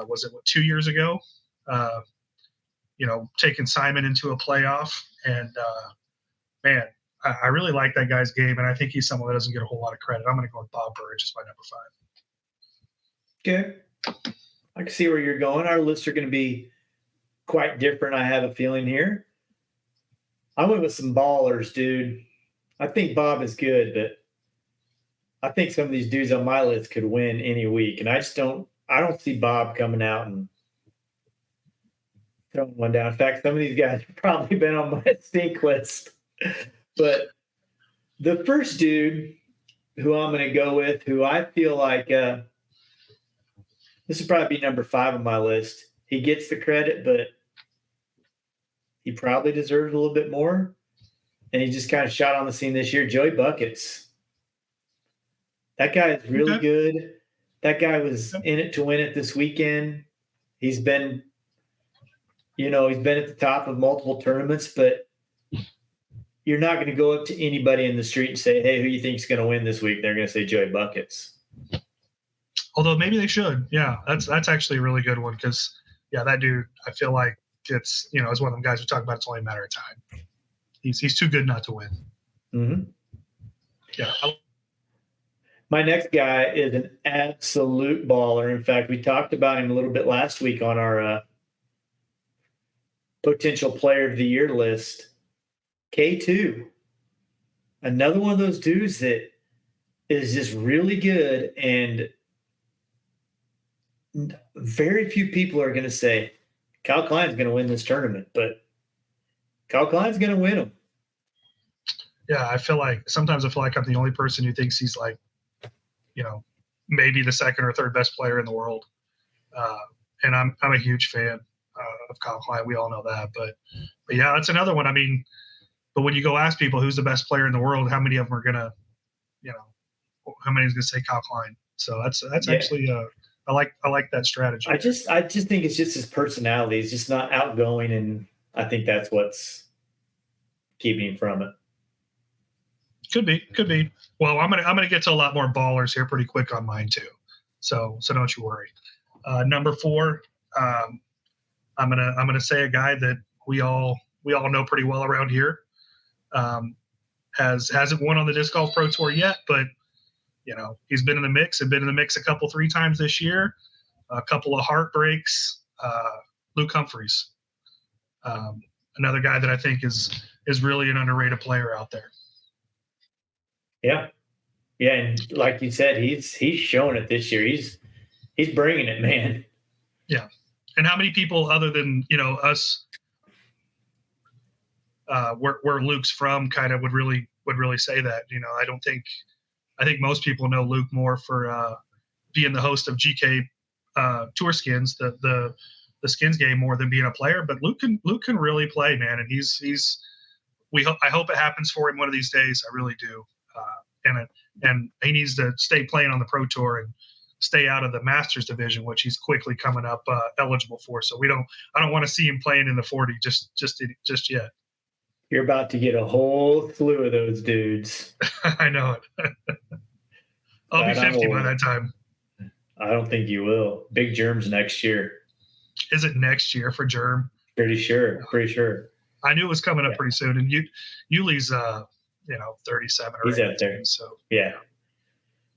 Was it 2 years ago? Taking Simon into a playoff, and man, I really like that guy's game, and I think he's someone that doesn't get a whole lot of credit. I'm going to go with Bob Burridge as my number 5. Okay. I can see where you're going. Our lists are going to be quite different, I have a feeling here. I went with some ballers, dude. I think Bob is good, but I think some of these dudes on my list could win any week, and I don't see Bob coming out and throwing one down. In fact, some of these guys have probably been on my stink list. But the first dude who I'm going to go with, who I feel like this would probably be number 5 on my list. He gets the credit, but he probably deserves a little bit more. And he just kind of shot on the scene this year. Joey Buckets. That guy is really good. That guy was in it to win it this weekend. He's been, he's been at the top of multiple tournaments, but you're not going to go up to anybody in the street and say, hey, who you think is going to win this week? They're going to say Joey Buckets. Although maybe they should. Yeah, that's actually a really good one because, that dude, I feel like it's, is one of them guys we talk about. It's only a matter of time. He's too good not to win. Mm-hmm. Yeah. My next guy is an absolute baller. In fact, we talked about him a little bit last week on our potential player of the year list. K2. Another one of those dudes that is just really good, and very few people are going to say Kyle Klein's going to win this tournament, but Kyle Klein's going to win them. Yeah, sometimes I feel like I'm the only person who thinks he's like, maybe the second or third best player in the world. And I'm a huge fan of Kyle Klein. We all know that, but yeah, that's another one. I mean, but when you go ask people who's the best player in the world, how many of them are gonna, how many is gonna say Kyle Klein? So that's actually I like that strategy. I just think it's just his personality. He's just not outgoing, and I think that's what's keeping him from it. Could be. Well, I'm gonna get to a lot more ballers here pretty quick on mine too. So don't you worry. Number 4, I'm gonna say a guy that we all know pretty well around here. Hasn't won on the Disc Golf Pro Tour yet, but he's been in the mix and been in the mix a couple 3 times this year. A couple of heartbreaks. Luke Humphreys, another guy that I think is really an underrated player out there. Yeah, and like you said, he's showing it this year. He's bringing it, man. Yeah, and how many people other than us, where Luke's from, kind of would really say that. I think most people know Luke more for being the host of GK Tour Skins, the skins game, more than being a player. But Luke can really play, man, and I hope it happens for him one of these days. I really do. And he needs to stay playing on the Pro Tour and stay out of the Masters division, which he's quickly coming up eligible for. So I don't want to see him playing in the 40 just yet. You're about to get a whole slew of those dudes. I know it. I'll be 50 by that time. I don't think you will. Big Germ's next year. Is it next year for Germ? Pretty sure. I knew it was coming up pretty soon. And Yuli's 37 or he's 18, up there. So yeah.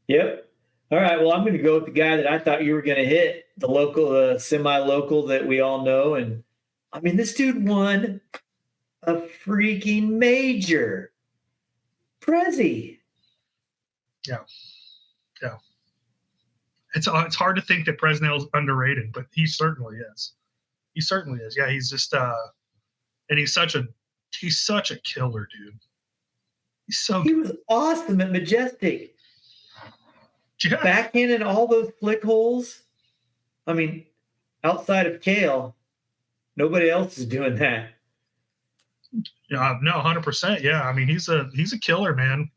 Yep. All right. Well, I'm going to go with the guy that I thought you were going to hit, the local, semi-local that we all know. And I mean, this dude won a freaking major. Prezi. Yeah. It's hard to think that Presnell's underrated, but he certainly is. Yeah, he's just and he's such a killer, dude. He's so He good. was awesome at Majestic. Yeah. Backhanded all those flick holes. I mean, outside of Kale, nobody else is doing that. No, 100%. Yeah, I mean, he's a killer, man.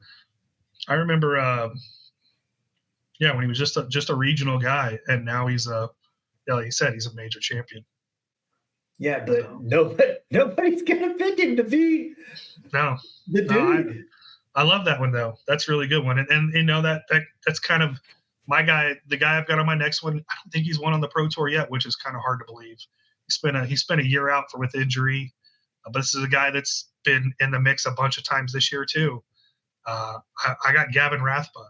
I remember, when he was just a regional guy, and now he's like you said, he's a major champion. Yeah, but nobody's gonna pick him to be the dude. I love that one though. That's a really good one, and that's kind of my guy. The guy I've got on my next one, I don't think he's won on the Pro Tour yet, which is kind of hard to believe. He spent a year out with injury, but this is a guy that's been in the mix a bunch of times this year too. I got Gavin Rathbun.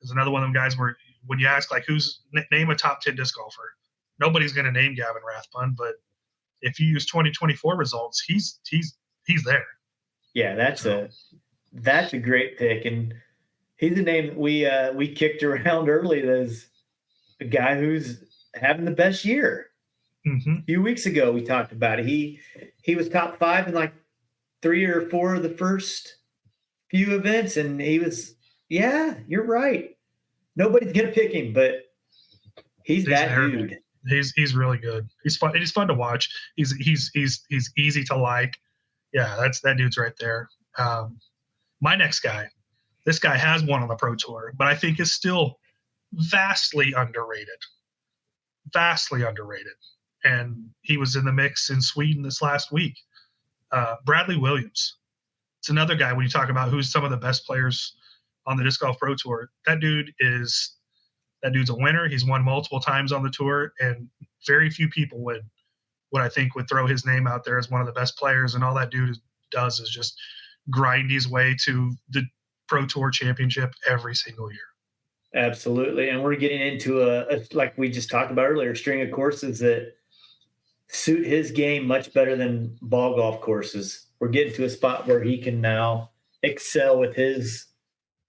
There's another one of them guys where when you ask like name a top 10 disc golfer, nobody's going to name Gavin Rathbun, but if you use 2024 results, he's there. Yeah, that's a great pick, and he's a name that we kicked around early as a guy who's having the best year. Mm-hmm. A few weeks ago, we talked about it. He was top 5 in like 3 or 4 of the first few events, and he was. Yeah, you're right. Nobody's gonna pick him, but he's that dude. He's really good. He's fun. He's fun to watch. He's easy to like. Yeah, that dude's right there. My next guy, this guy has won on the Pro Tour, but I think is still vastly underrated. And he was in the mix in Sweden this last week. Bradley Williams. It's another guy when you talk about who's some of the best players on the Disc Golf Pro Tour. That dude's a winner. He's won multiple times on the tour, and very few people would throw his name out there as one of the best players. And all that dude does is just grind his way to the Pro Tour Championship every single year. Absolutely. And we're getting into a like we just talked about earlier, a string of courses that suit his game much better than ball golf courses. We're getting to a spot where he can now excel with his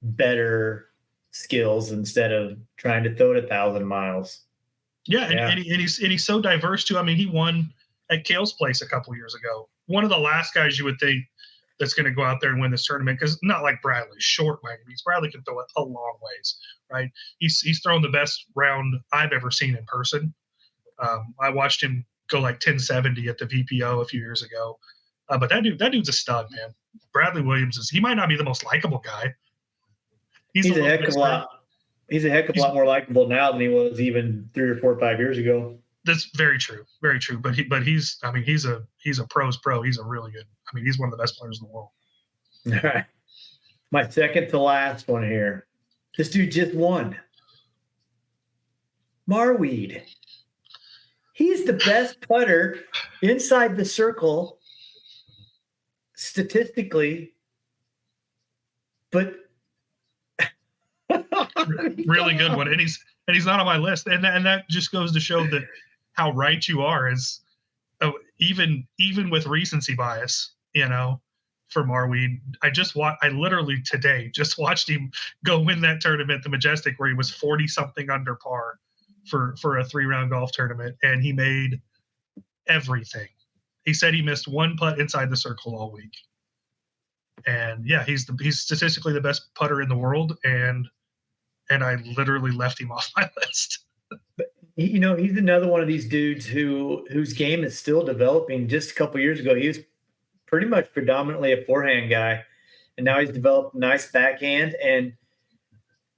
better skills instead of trying to throw it 1,000 miles. Yeah, and he's so diverse too. I mean, he won at Kale's place a couple years ago. One of the last guys you would think that's going to go out there and win this tournament, because not like Bradley, short wagons. Bradley can throw it a long ways, right? He's thrown the best round I've ever seen in person. I watched him go like 1070 at the VPO a few years ago. But that dude's a stud, man. Bradley Williams he might not be the most likable guy. He's a heck of a lot. He's a heck of a lot more likable now than he was even 3 or 4 or 5 years ago. That's very true, very true. But he's a pro's pro. He's a really good. I mean, he's one of the best players in the world. All right. My second to last one here. This dude just won. Marweed. He's the best putter inside the circle statistically, but really good one. And he's not on my list. And that just goes to show that how right you are is even with recency bias, for Marweed. I literally today just watched him go win that tournament, the Majestic, where he was 40 something under par for a 3-round golf tournament. And he made everything. He said he missed one putt inside the circle all week. And yeah, he's statistically the best putter in the world. And I literally left him off my list. He's another one of these dudes whose game is still developing. Just a couple years ago, he was pretty much predominantly a forehand guy, and now he's developed a nice backhand. And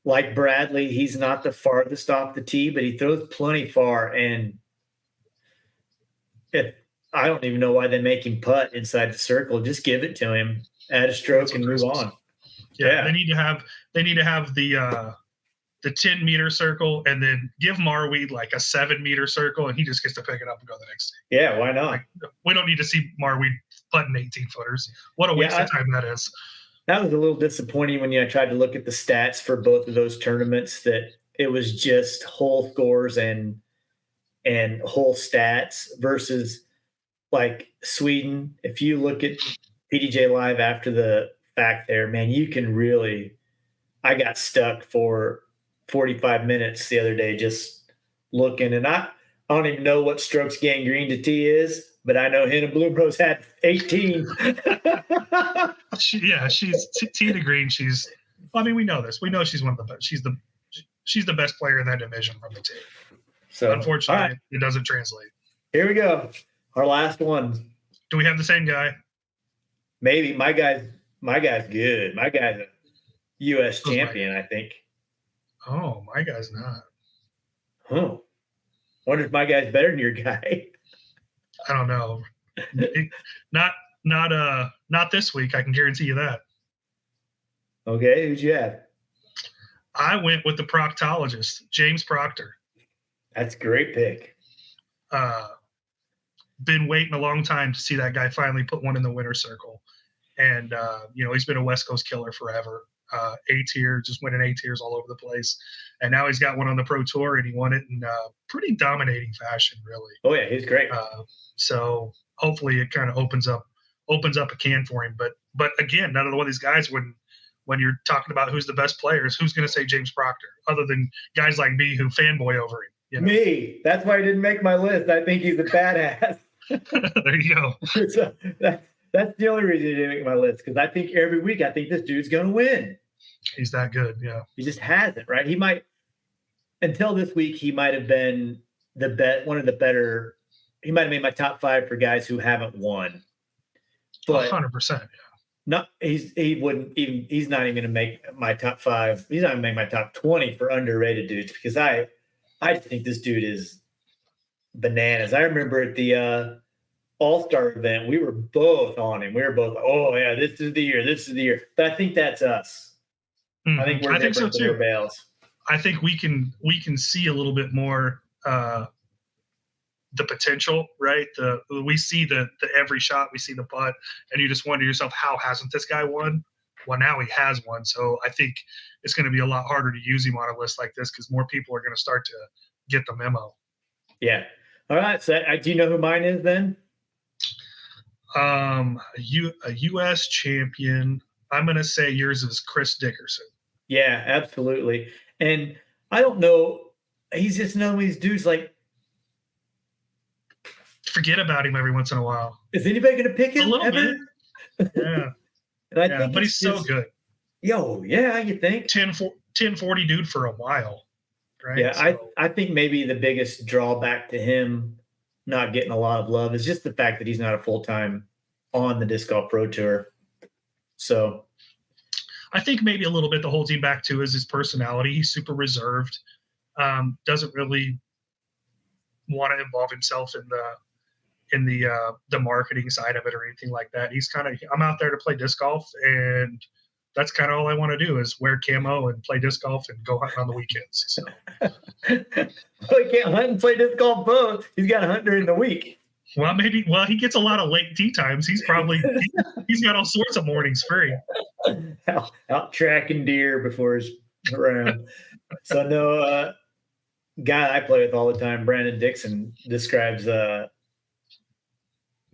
like Bradley, he's not the farthest off the tee, but he throws plenty far. And I don't even know why they make him putt inside the circle. Just give it to him, add a stroke, and move on. Yeah, they need to have the 10-meter circle, and then give Marweed like a 7-meter circle, and he just gets to pick it up and go the next day. Yeah, why not? We don't need to see Marweed putting 18-footers. What a waste of time that is. That was a little disappointing when I tried to look at the stats for both of those tournaments, that it was just hole scores and hole stats versus like Sweden. If you look at PDJ Live after the fact there, man, you can really – I got stuck for 45 minutes the other day just looking, and I don't even know what strokes gained green to tee is, but I know Hannah Bloomrose had 18. She's tee to green. We know this. We know she's one of the best. She's the best player in that division from the team. So unfortunately, It doesn't translate. Here we go. Our last one. Do we have the same guy? Maybe. My guy's good. My guy's a U.S. champion, I think. Oh, my guy's not. Oh. Wonder if my guy's better than your guy. I don't know. Not this week. I can guarantee you that. Okay, who'd you have? I went with the proctologist, James Proctor. That's a great pick. Been waiting a long time to see that guy finally put one in the winner's circle. And, he's been a West Coast killer forever. A-tier, just winning A-tiers all over the place. And now he's got one on the Pro Tour, and he won it in pretty dominating fashion, really. Oh, yeah, he's great. So hopefully it kind of opens up a can for him. But again, none of one of these guys, when you're talking about who's the best players, who's going to say James Proctor other than guys like me who fanboy over him? Me. That's why he didn't make my list. I think he's a badass. There you go. So that's the only reason he didn't make my list, because I think every week this dude's going to win. He's that good, yeah. He just hasn't, right? He might, until this week, he might have been one of the better. He might have made my top 5 for guys who haven't won. But 100%, yeah. He's not even going to make my top 5. He's not going to make my top 20 for underrated dudes, because I think this dude is bananas. I remember at the All-Star event, we were both on him. We were both, oh yeah, this is the year. But I think that's us. Mm-hmm. I think we're different so too. Bales. I think we can see a little bit more the potential, right? We see the every shot, we see the putt, and you just wonder yourself, how hasn't this guy won? Well, now he has one. So I think it's going to be a lot harder to use him on a list like this, because more people are going to start to get the memo. Yeah. All right. So do you know who mine is then? A U.S. champion. I'm going to say yours is Chris Dickerson. Yeah, absolutely. And I don't know. He's just another one of these dudes, like, forget about him every once in a while. Is anybody going to pick him? A little ever? bit. Yeah. And I think but he's so good. Yeah, you think? 10-40 dude for a while. Right? Yeah, so. I think maybe the biggest drawback to him not getting a lot of love is just the fact that he's not a full-time on the Disc Golf Pro Tour. So I think maybe a little bit that holds him back too is his personality. He's super reserved. Doesn't really want to involve himself in the marketing side of it or anything like that. He's kind of, I'm out there to play disc golf, and that's kind of all I want to do is wear camo and play disc golf and go hunting on the weekends. So. Well, he can't hunt and play disc golf both. He's got to hunt during the week. Well, maybe. Well, he gets a lot of late tee times. He's got all sorts of mornings free. Out tracking deer before his round. So no, guy I play with all the time, Brandon Dixon, describes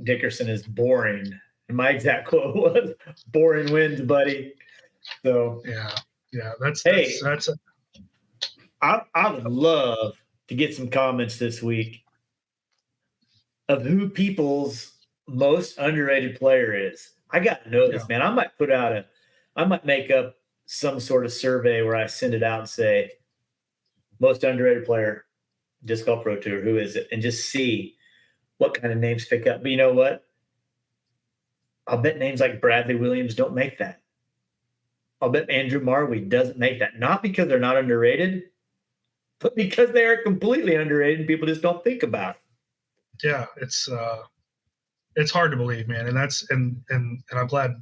Dickerson as boring. And my exact quote was, "Boring wins, buddy." So yeah, I would love to get some comments this week of who people's most underrated player is. I got to know this, man. I might make up some sort of survey where I send it out and say, most underrated player, Disc Golf Pro Tour, who is it? And just see what kind of names pick up. But you know what? I'll bet names like Bradley Williams don't make that. I'll bet Andrew Marwee doesn't make that. Not because they're not underrated, but because they are completely underrated and people just don't think about it. Yeah, it's hard to believe, man. And that's and I'm glad.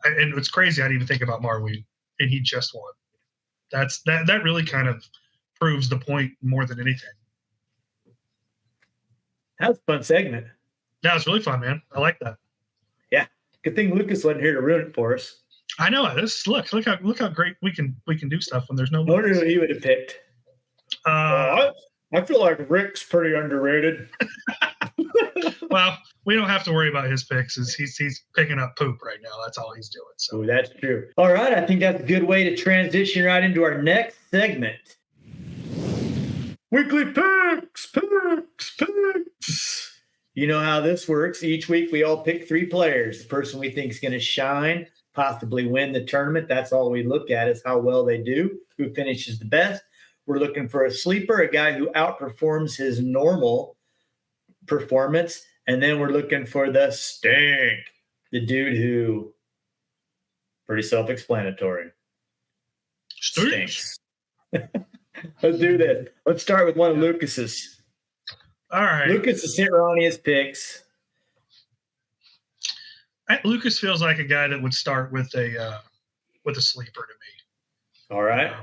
And it's crazy. I didn't even think about Marwee, and he just won. That really kind of proves the point more than anything. That was a fun segment. Yeah, it's really fun, man. I like that. Yeah, good thing Lucas wasn't here to ruin it for us. I know. Look how great we can do stuff when there's no. I wonder who he would have picked. I feel like Rick's pretty underrated. Well, we don't have to worry about his picks. He's picking up poop right now. That's all he's doing. So that's true. All right, I think that's a good way to transition right into our next segment. Weekly picks. You know how this works. Each week we all pick 3 players. The person we think is going to shine, possibly win the tournament. That's all we look at is how well they do, who finishes the best. We're looking for a sleeper, a guy who outperforms his normal performance. And then we're looking for the stink, the dude who, pretty self-explanatory, stinks. Let's do this. Let's start with one of Lucas's. All right. Lucas has sent Ronnie his picks. Lucas feels like a guy that would start with a sleeper to me. All right.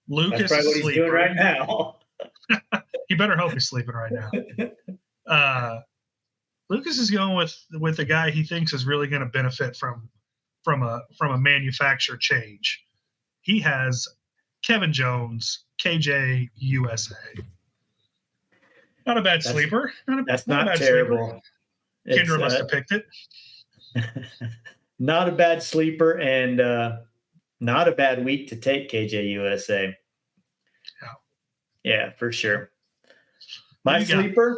Lucas That's probably what he's doing right now. He better hope he's sleeping right now. Lucas is going with a guy he thinks is really going to benefit from a manufacturer change. He has Kevin Jones, KJ USA. Not a bad sleeper. That's not terrible. Kendra must have picked it. Not a bad sleeper and not a bad week to take KJ USA. Yeah, for sure. My sleeper.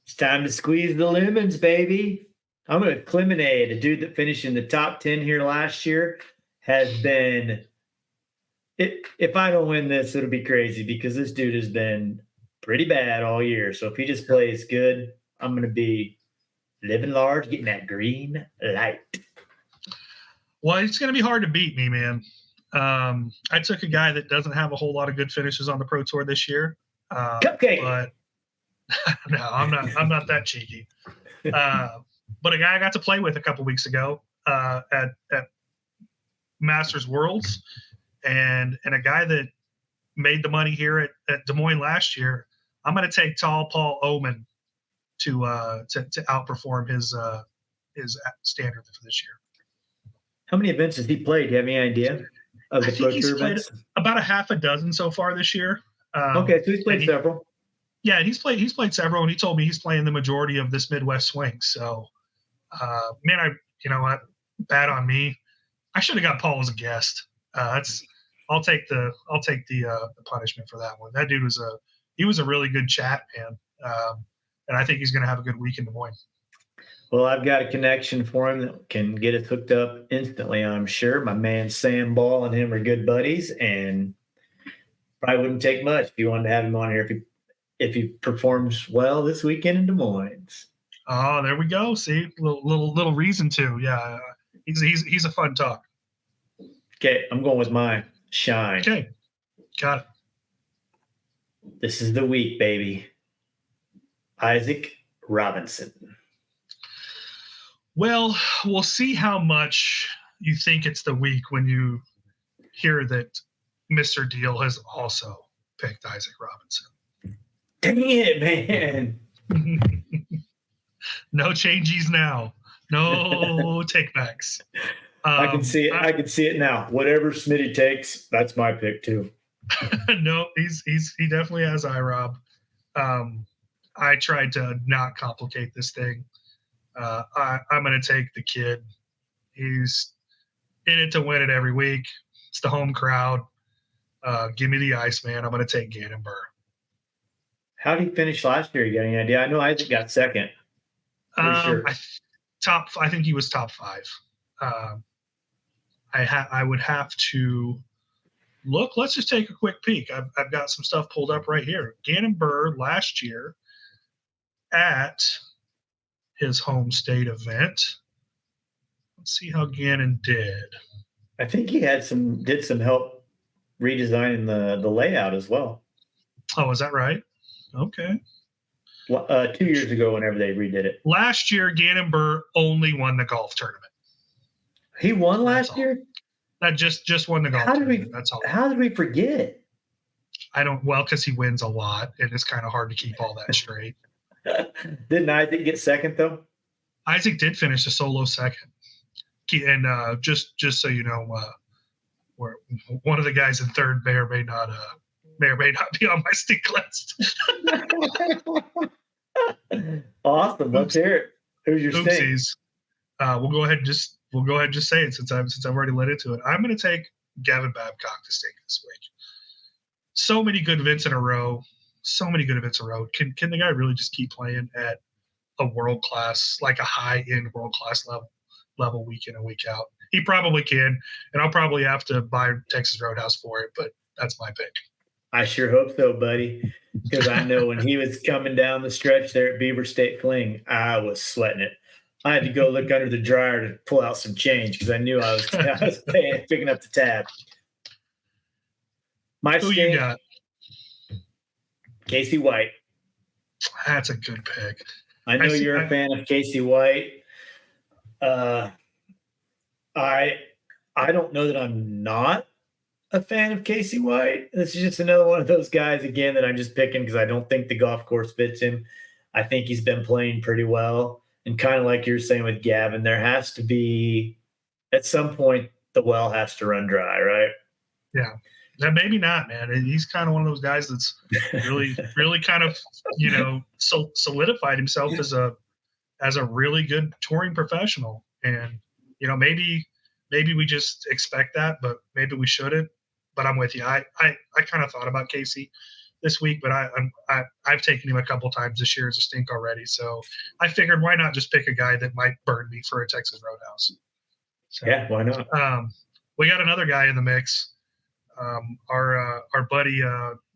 It's time to squeeze the lemons, baby. I'm going to Clemonade, a dude that finished in the top 10 here last year, has been. If I don't win this, it'll be crazy because this dude has been pretty bad all year. So if he just plays good, I'm going to be living large, getting that green light. Well, it's going to be hard to beat me, man. I took a guy that doesn't have a whole lot of good finishes on the Pro Tour this year. Cupcake. But no, I'm not that cheeky. But a guy I got to play with a couple weeks ago at Masters Worlds, and a guy that made the money here at Des Moines last year. I'm going to take Tall Paul Oman to outperform his standard for this year. How many events has he played? Do you have any idea of the Pro Tour events? About a half a dozen so far this year. Okay, so he's played several. Yeah, and he's played several, and he told me he's playing the majority of this Midwest swing. So, man, you know what? Bad on me. I should have got Paul as a guest. I'll take the punishment for that one. That dude was a really good chat, man. And I think he's going to have a good week in Des Moines. Well, I've got a connection for him that can get us hooked up instantly, I'm sure. My man Sam Ball and him are good buddies, and probably wouldn't take much if you wanted to have him on here if he performs well this weekend in Des Moines. Oh, there we go. See, little reason to. Yeah, he's a fun talk. Okay, I'm going with my shine. Okay, got it. This is the week, baby. Isaac Robinson. Well, we'll see how much you think it's the week when you hear that Mr. Deal has also picked Isaac Robinson. Dang it, man. No changes now. No takebacks. I can see it. I can see it now. Whatever Smitty takes, that's my pick too. No, he definitely has IROB. I tried to not complicate this thing. I'm going to take the kid. He's in it to win it every week. It's the home crowd. Give me the Iceman. I'm going to take Gannon Burr. How did he finish last year? You got any idea? I know Isaac got second. Sure. I think he was top 5. I would have to look. Let's just take a quick peek. I've got some stuff pulled up right here. Gannon Burr last year at his home state event. Let's see how Gannon did. I think he did some help redesigning the layout as well. Oh, is that right? Okay. 2 years ago, whenever they redid it. Last year, Gannon Burr only won the golf tournament. He won last year? That just won the golf tournament. That's all. How did we forget? Because he wins a lot, and it's kind of hard to keep all that straight. Didn't Isaac get second, though? Isaac did finish a solo second. And just so you know, where one of the guys in third may or may not be on my stink list. Awesome. Let's hear it. Who's your stink? We'll go ahead and just say it since I've already led into it. I'm going to take Gavin Babcock to stink this week. So many good events in a row. Can the guy really just keep playing at a world class, like a high end world class level week in and week out? He probably can, and I'll probably have to buy Texas Roadhouse for it, but that's my pick. I sure hope so, buddy, because I know when he was coming down the stretch there at Beaver State Fling, I was sweating it. I had to go look under the dryer to pull out some change because I knew I was picking up the tab. Who you got? Casey White. That's a good pick. I know you're a fan of Casey White. I don't know that I'm not a fan of Casey White. This is just another one of those guys, again, that I'm just picking because I don't think the golf course fits him. I think he's been playing pretty well. And kind of like you're saying with Gavin, there has to be, at some point, the well has to run dry, right? Yeah. Maybe not, man. He's kind of one of those guys that's really, really kind of, solidified himself as a really good touring professional. And, maybe we just expect that, but maybe we shouldn't. But I'm with you. I kind of thought about Casey this week, but I've taken him a couple times this year as a stink already. So I figured, why not just pick a guy that might burn me for a Texas Roadhouse? So, yeah, why not? We got another guy in the mix. Our buddy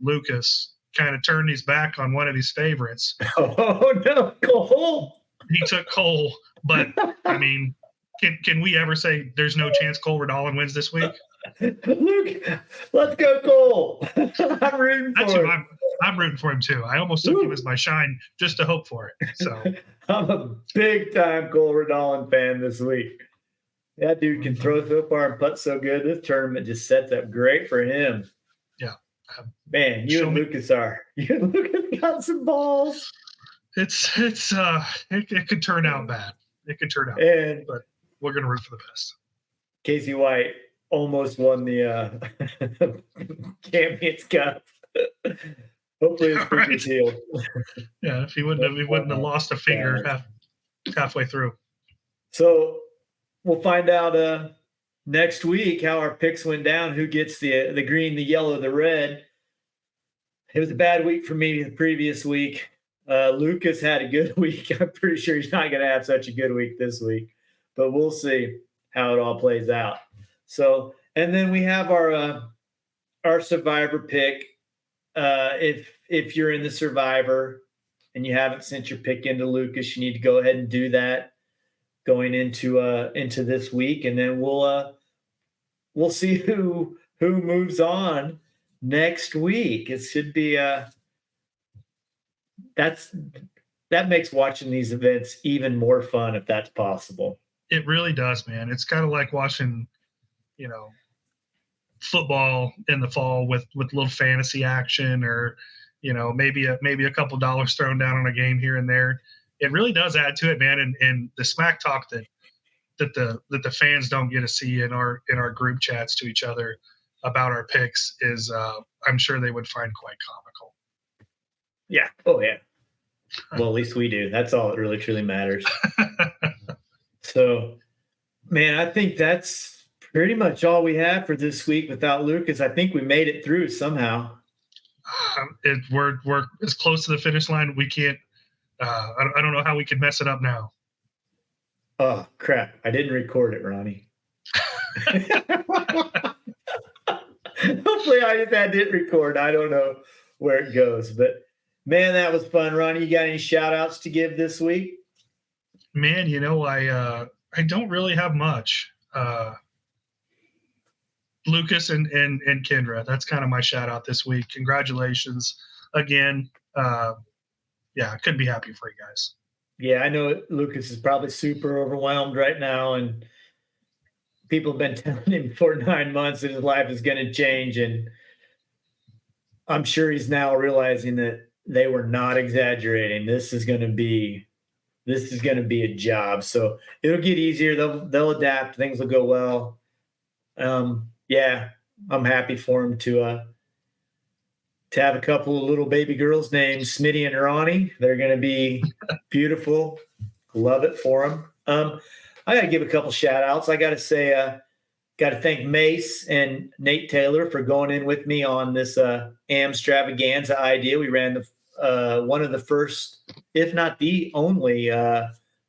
Lucas kind of turned his back on one of his favorites. Oh no, Cole! He took Cole, but I mean, can we ever say there's no chance Cole Redolin wins this week? Luke, let's go, Cole. I'm rooting for him. I'm rooting for him too. I almost took him as my shine just to hope for it. So I'm a big time Cole Redolin fan this week. That dude can throw so far and putt so good. This tournament just sets up great for him. Yeah. Man, you and Lucas got some balls. It could turn out bad. It could turn out bad, but we're going to root for the best. Casey White almost won the Champions Cup. Hopefully his finger's healed. Yeah, if he wouldn't have lost a finger halfway through. So we'll find out next week how our picks went down, who gets the green, the yellow, the red. It was a bad week for me the previous week. Lucas had a good week. I'm pretty sure he's not going to have such a good week this week, but we'll see how it all plays out. So, and then we have our survivor pick. If you're in the survivor and you haven't sent your pick into Lucas, you need to go ahead and do that going into this week, and then we'll see who moves on next week. It should be that's that makes watching these events even more fun if that's possible. It really does, man. It's kind of like watching, football in the fall with little fantasy action, or maybe a couple dollars thrown down on a game here and there. It really does add to it, man. And the smack talk that the fans don't get to see in our group chats to each other about our picks is I'm sure they would find quite comical. Yeah. Oh yeah. Well, at least we do. That's all that really truly matters. So, man, I think that's pretty much all we have for this week without Lucas. I think we made it through somehow. We're as close to the finish line. We can't. I don't know how we could mess it up now. Oh crap! I didn't record it, Ronnie. Hopefully, I just had it record. I don't know where it goes, but man, that was fun, Ronnie. You got any shout outs to give this week? Man, I don't really have much. Lucas and Kendra, that's kind of my shout out this week. Congratulations again. I couldn't be happier for you guys. Yeah, I know Lucas is probably super overwhelmed right now, and people have been telling him for 9 months that his life is going to change, and I'm sure he's now realizing that they were not exaggerating. This is going to be a job. So it'll get easier. They'll adapt. Things will go well. Yeah, I'm happy for him to have a couple of little baby girls named Smitty and Ronnie. They're going to be beautiful. Love it for them. I got to give a couple shout outs. I got to say, got to thank Mace and Nate Taylor for going in with me on this Amstravaganza idea. We ran one of the first, if not the only,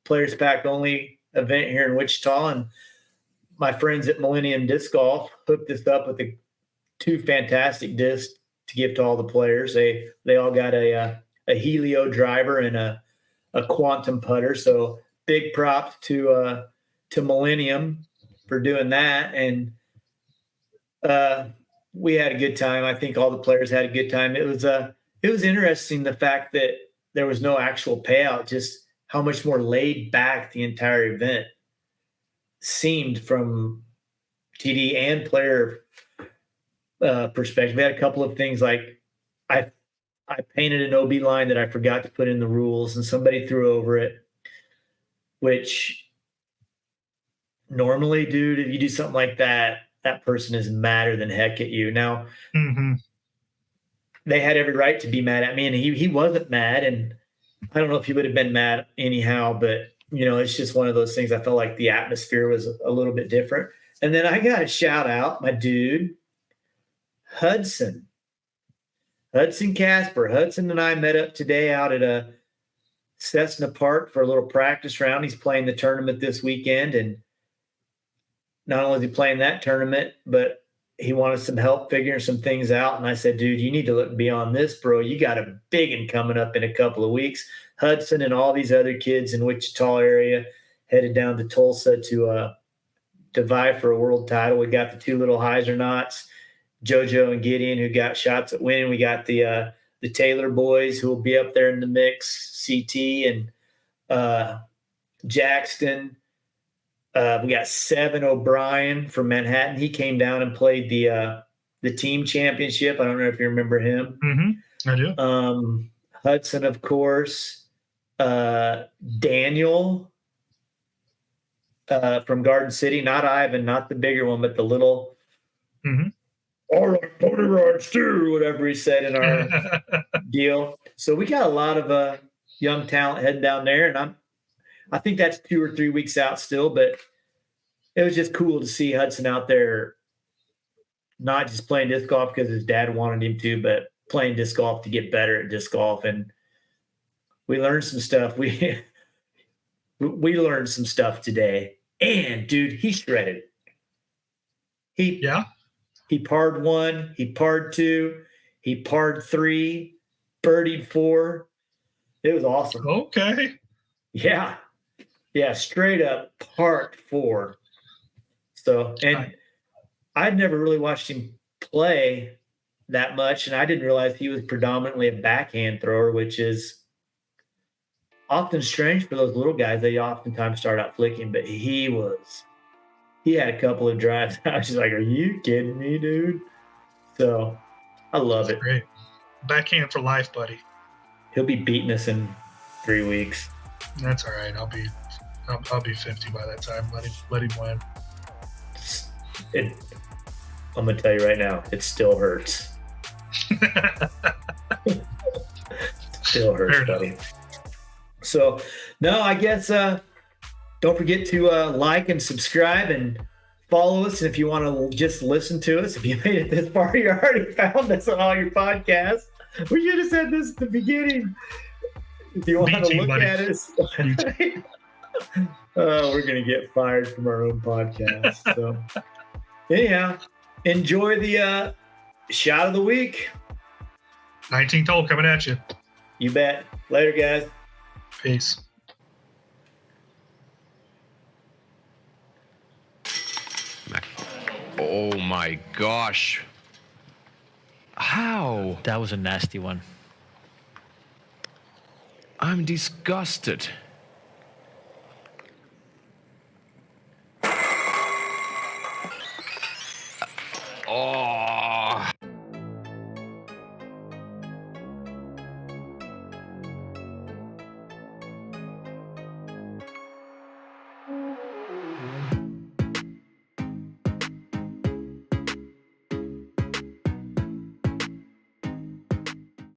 Players Pack only event here in Wichita. And my friends at Millennium Disc Golf hooked us up with two fantastic discs to give to all the players. They all got a Helio driver and a Quantum putter. So big props to Millennium for doing that. And we had a good time. I think all the players had a good time. It was interesting, the fact that there was no actual payout, just how much more laid back the entire event seemed from TD and player perspective. We had a couple of things like I painted an OB line that I forgot to put in the rules, and somebody threw over it, which normally, dude, if you do something like that, that person is madder than heck at you. Now, they had every right to be mad at me, and he wasn't mad, and I don't know if he would have been mad anyhow, but it's just one of those things. I felt like the atmosphere was a little bit different. And then I got to shout out my dude, Hudson Casper. Hudson and I met up today out at a Cessna Park for a little practice round. He's playing the tournament this weekend, and not only is he playing that tournament, but he wanted some help figuring some things out. And I said, dude, you need to look beyond this, bro. You got a big one coming up in a couple of weeks. Hudson and all these other kids in Wichita area headed down to Tulsa to vie for a world title. We got the two little Heisernauts, JoJo and Gideon, who got shots at winning. We got the Taylor boys who will be up there in the mix, CT and Jackson. We got Seven O'Brien from Manhattan. He came down and played the team championship. I don't know if you remember him. Mm-hmm. I do. Hudson, of course. Daniel from Garden City. Not Ivan, not the bigger one, but the little. Mm-hmm. All right, pony rides too, whatever he said in our deal. So we got a lot of young talent heading down there, and I think that's 2 or 3 weeks out still, but it was just cool to see Hudson out there, not just playing disc golf because his dad wanted him to, but playing disc golf to get better at disc golf. And we learned some stuff. We learned some stuff today. And, dude, he shredded. He parred 1, he parred 2, he parred 3, birdied 4. It was awesome. Okay. Yeah, straight up part 4. So, and I'd never really watched him play that much, and I didn't realize he was predominantly a backhand thrower, which is often strange for those little guys. They oftentimes start out flicking, but he had a couple of drives. I was just like, are you kidding me, dude? So I love it. Great. Backhand for life, buddy. He'll be beating us in 3 weeks. That's all right. I'll be 50 by that time. Let him win. I'm gonna tell you right now, it still hurts. Still hurts, buddy. So, no, I guess don't forget to like and subscribe and follow us. And if you want to just listen to us, if you made it this far, you already found us on all your podcasts. We should have said this at the beginning. If you want to look at us, we're going to get fired from our own podcast. So, anyhow, enjoy the shot of the week. 19th hole coming at you. You bet. Later, guys. Peace. Oh my gosh. How? That was a nasty one. I'm disgusted.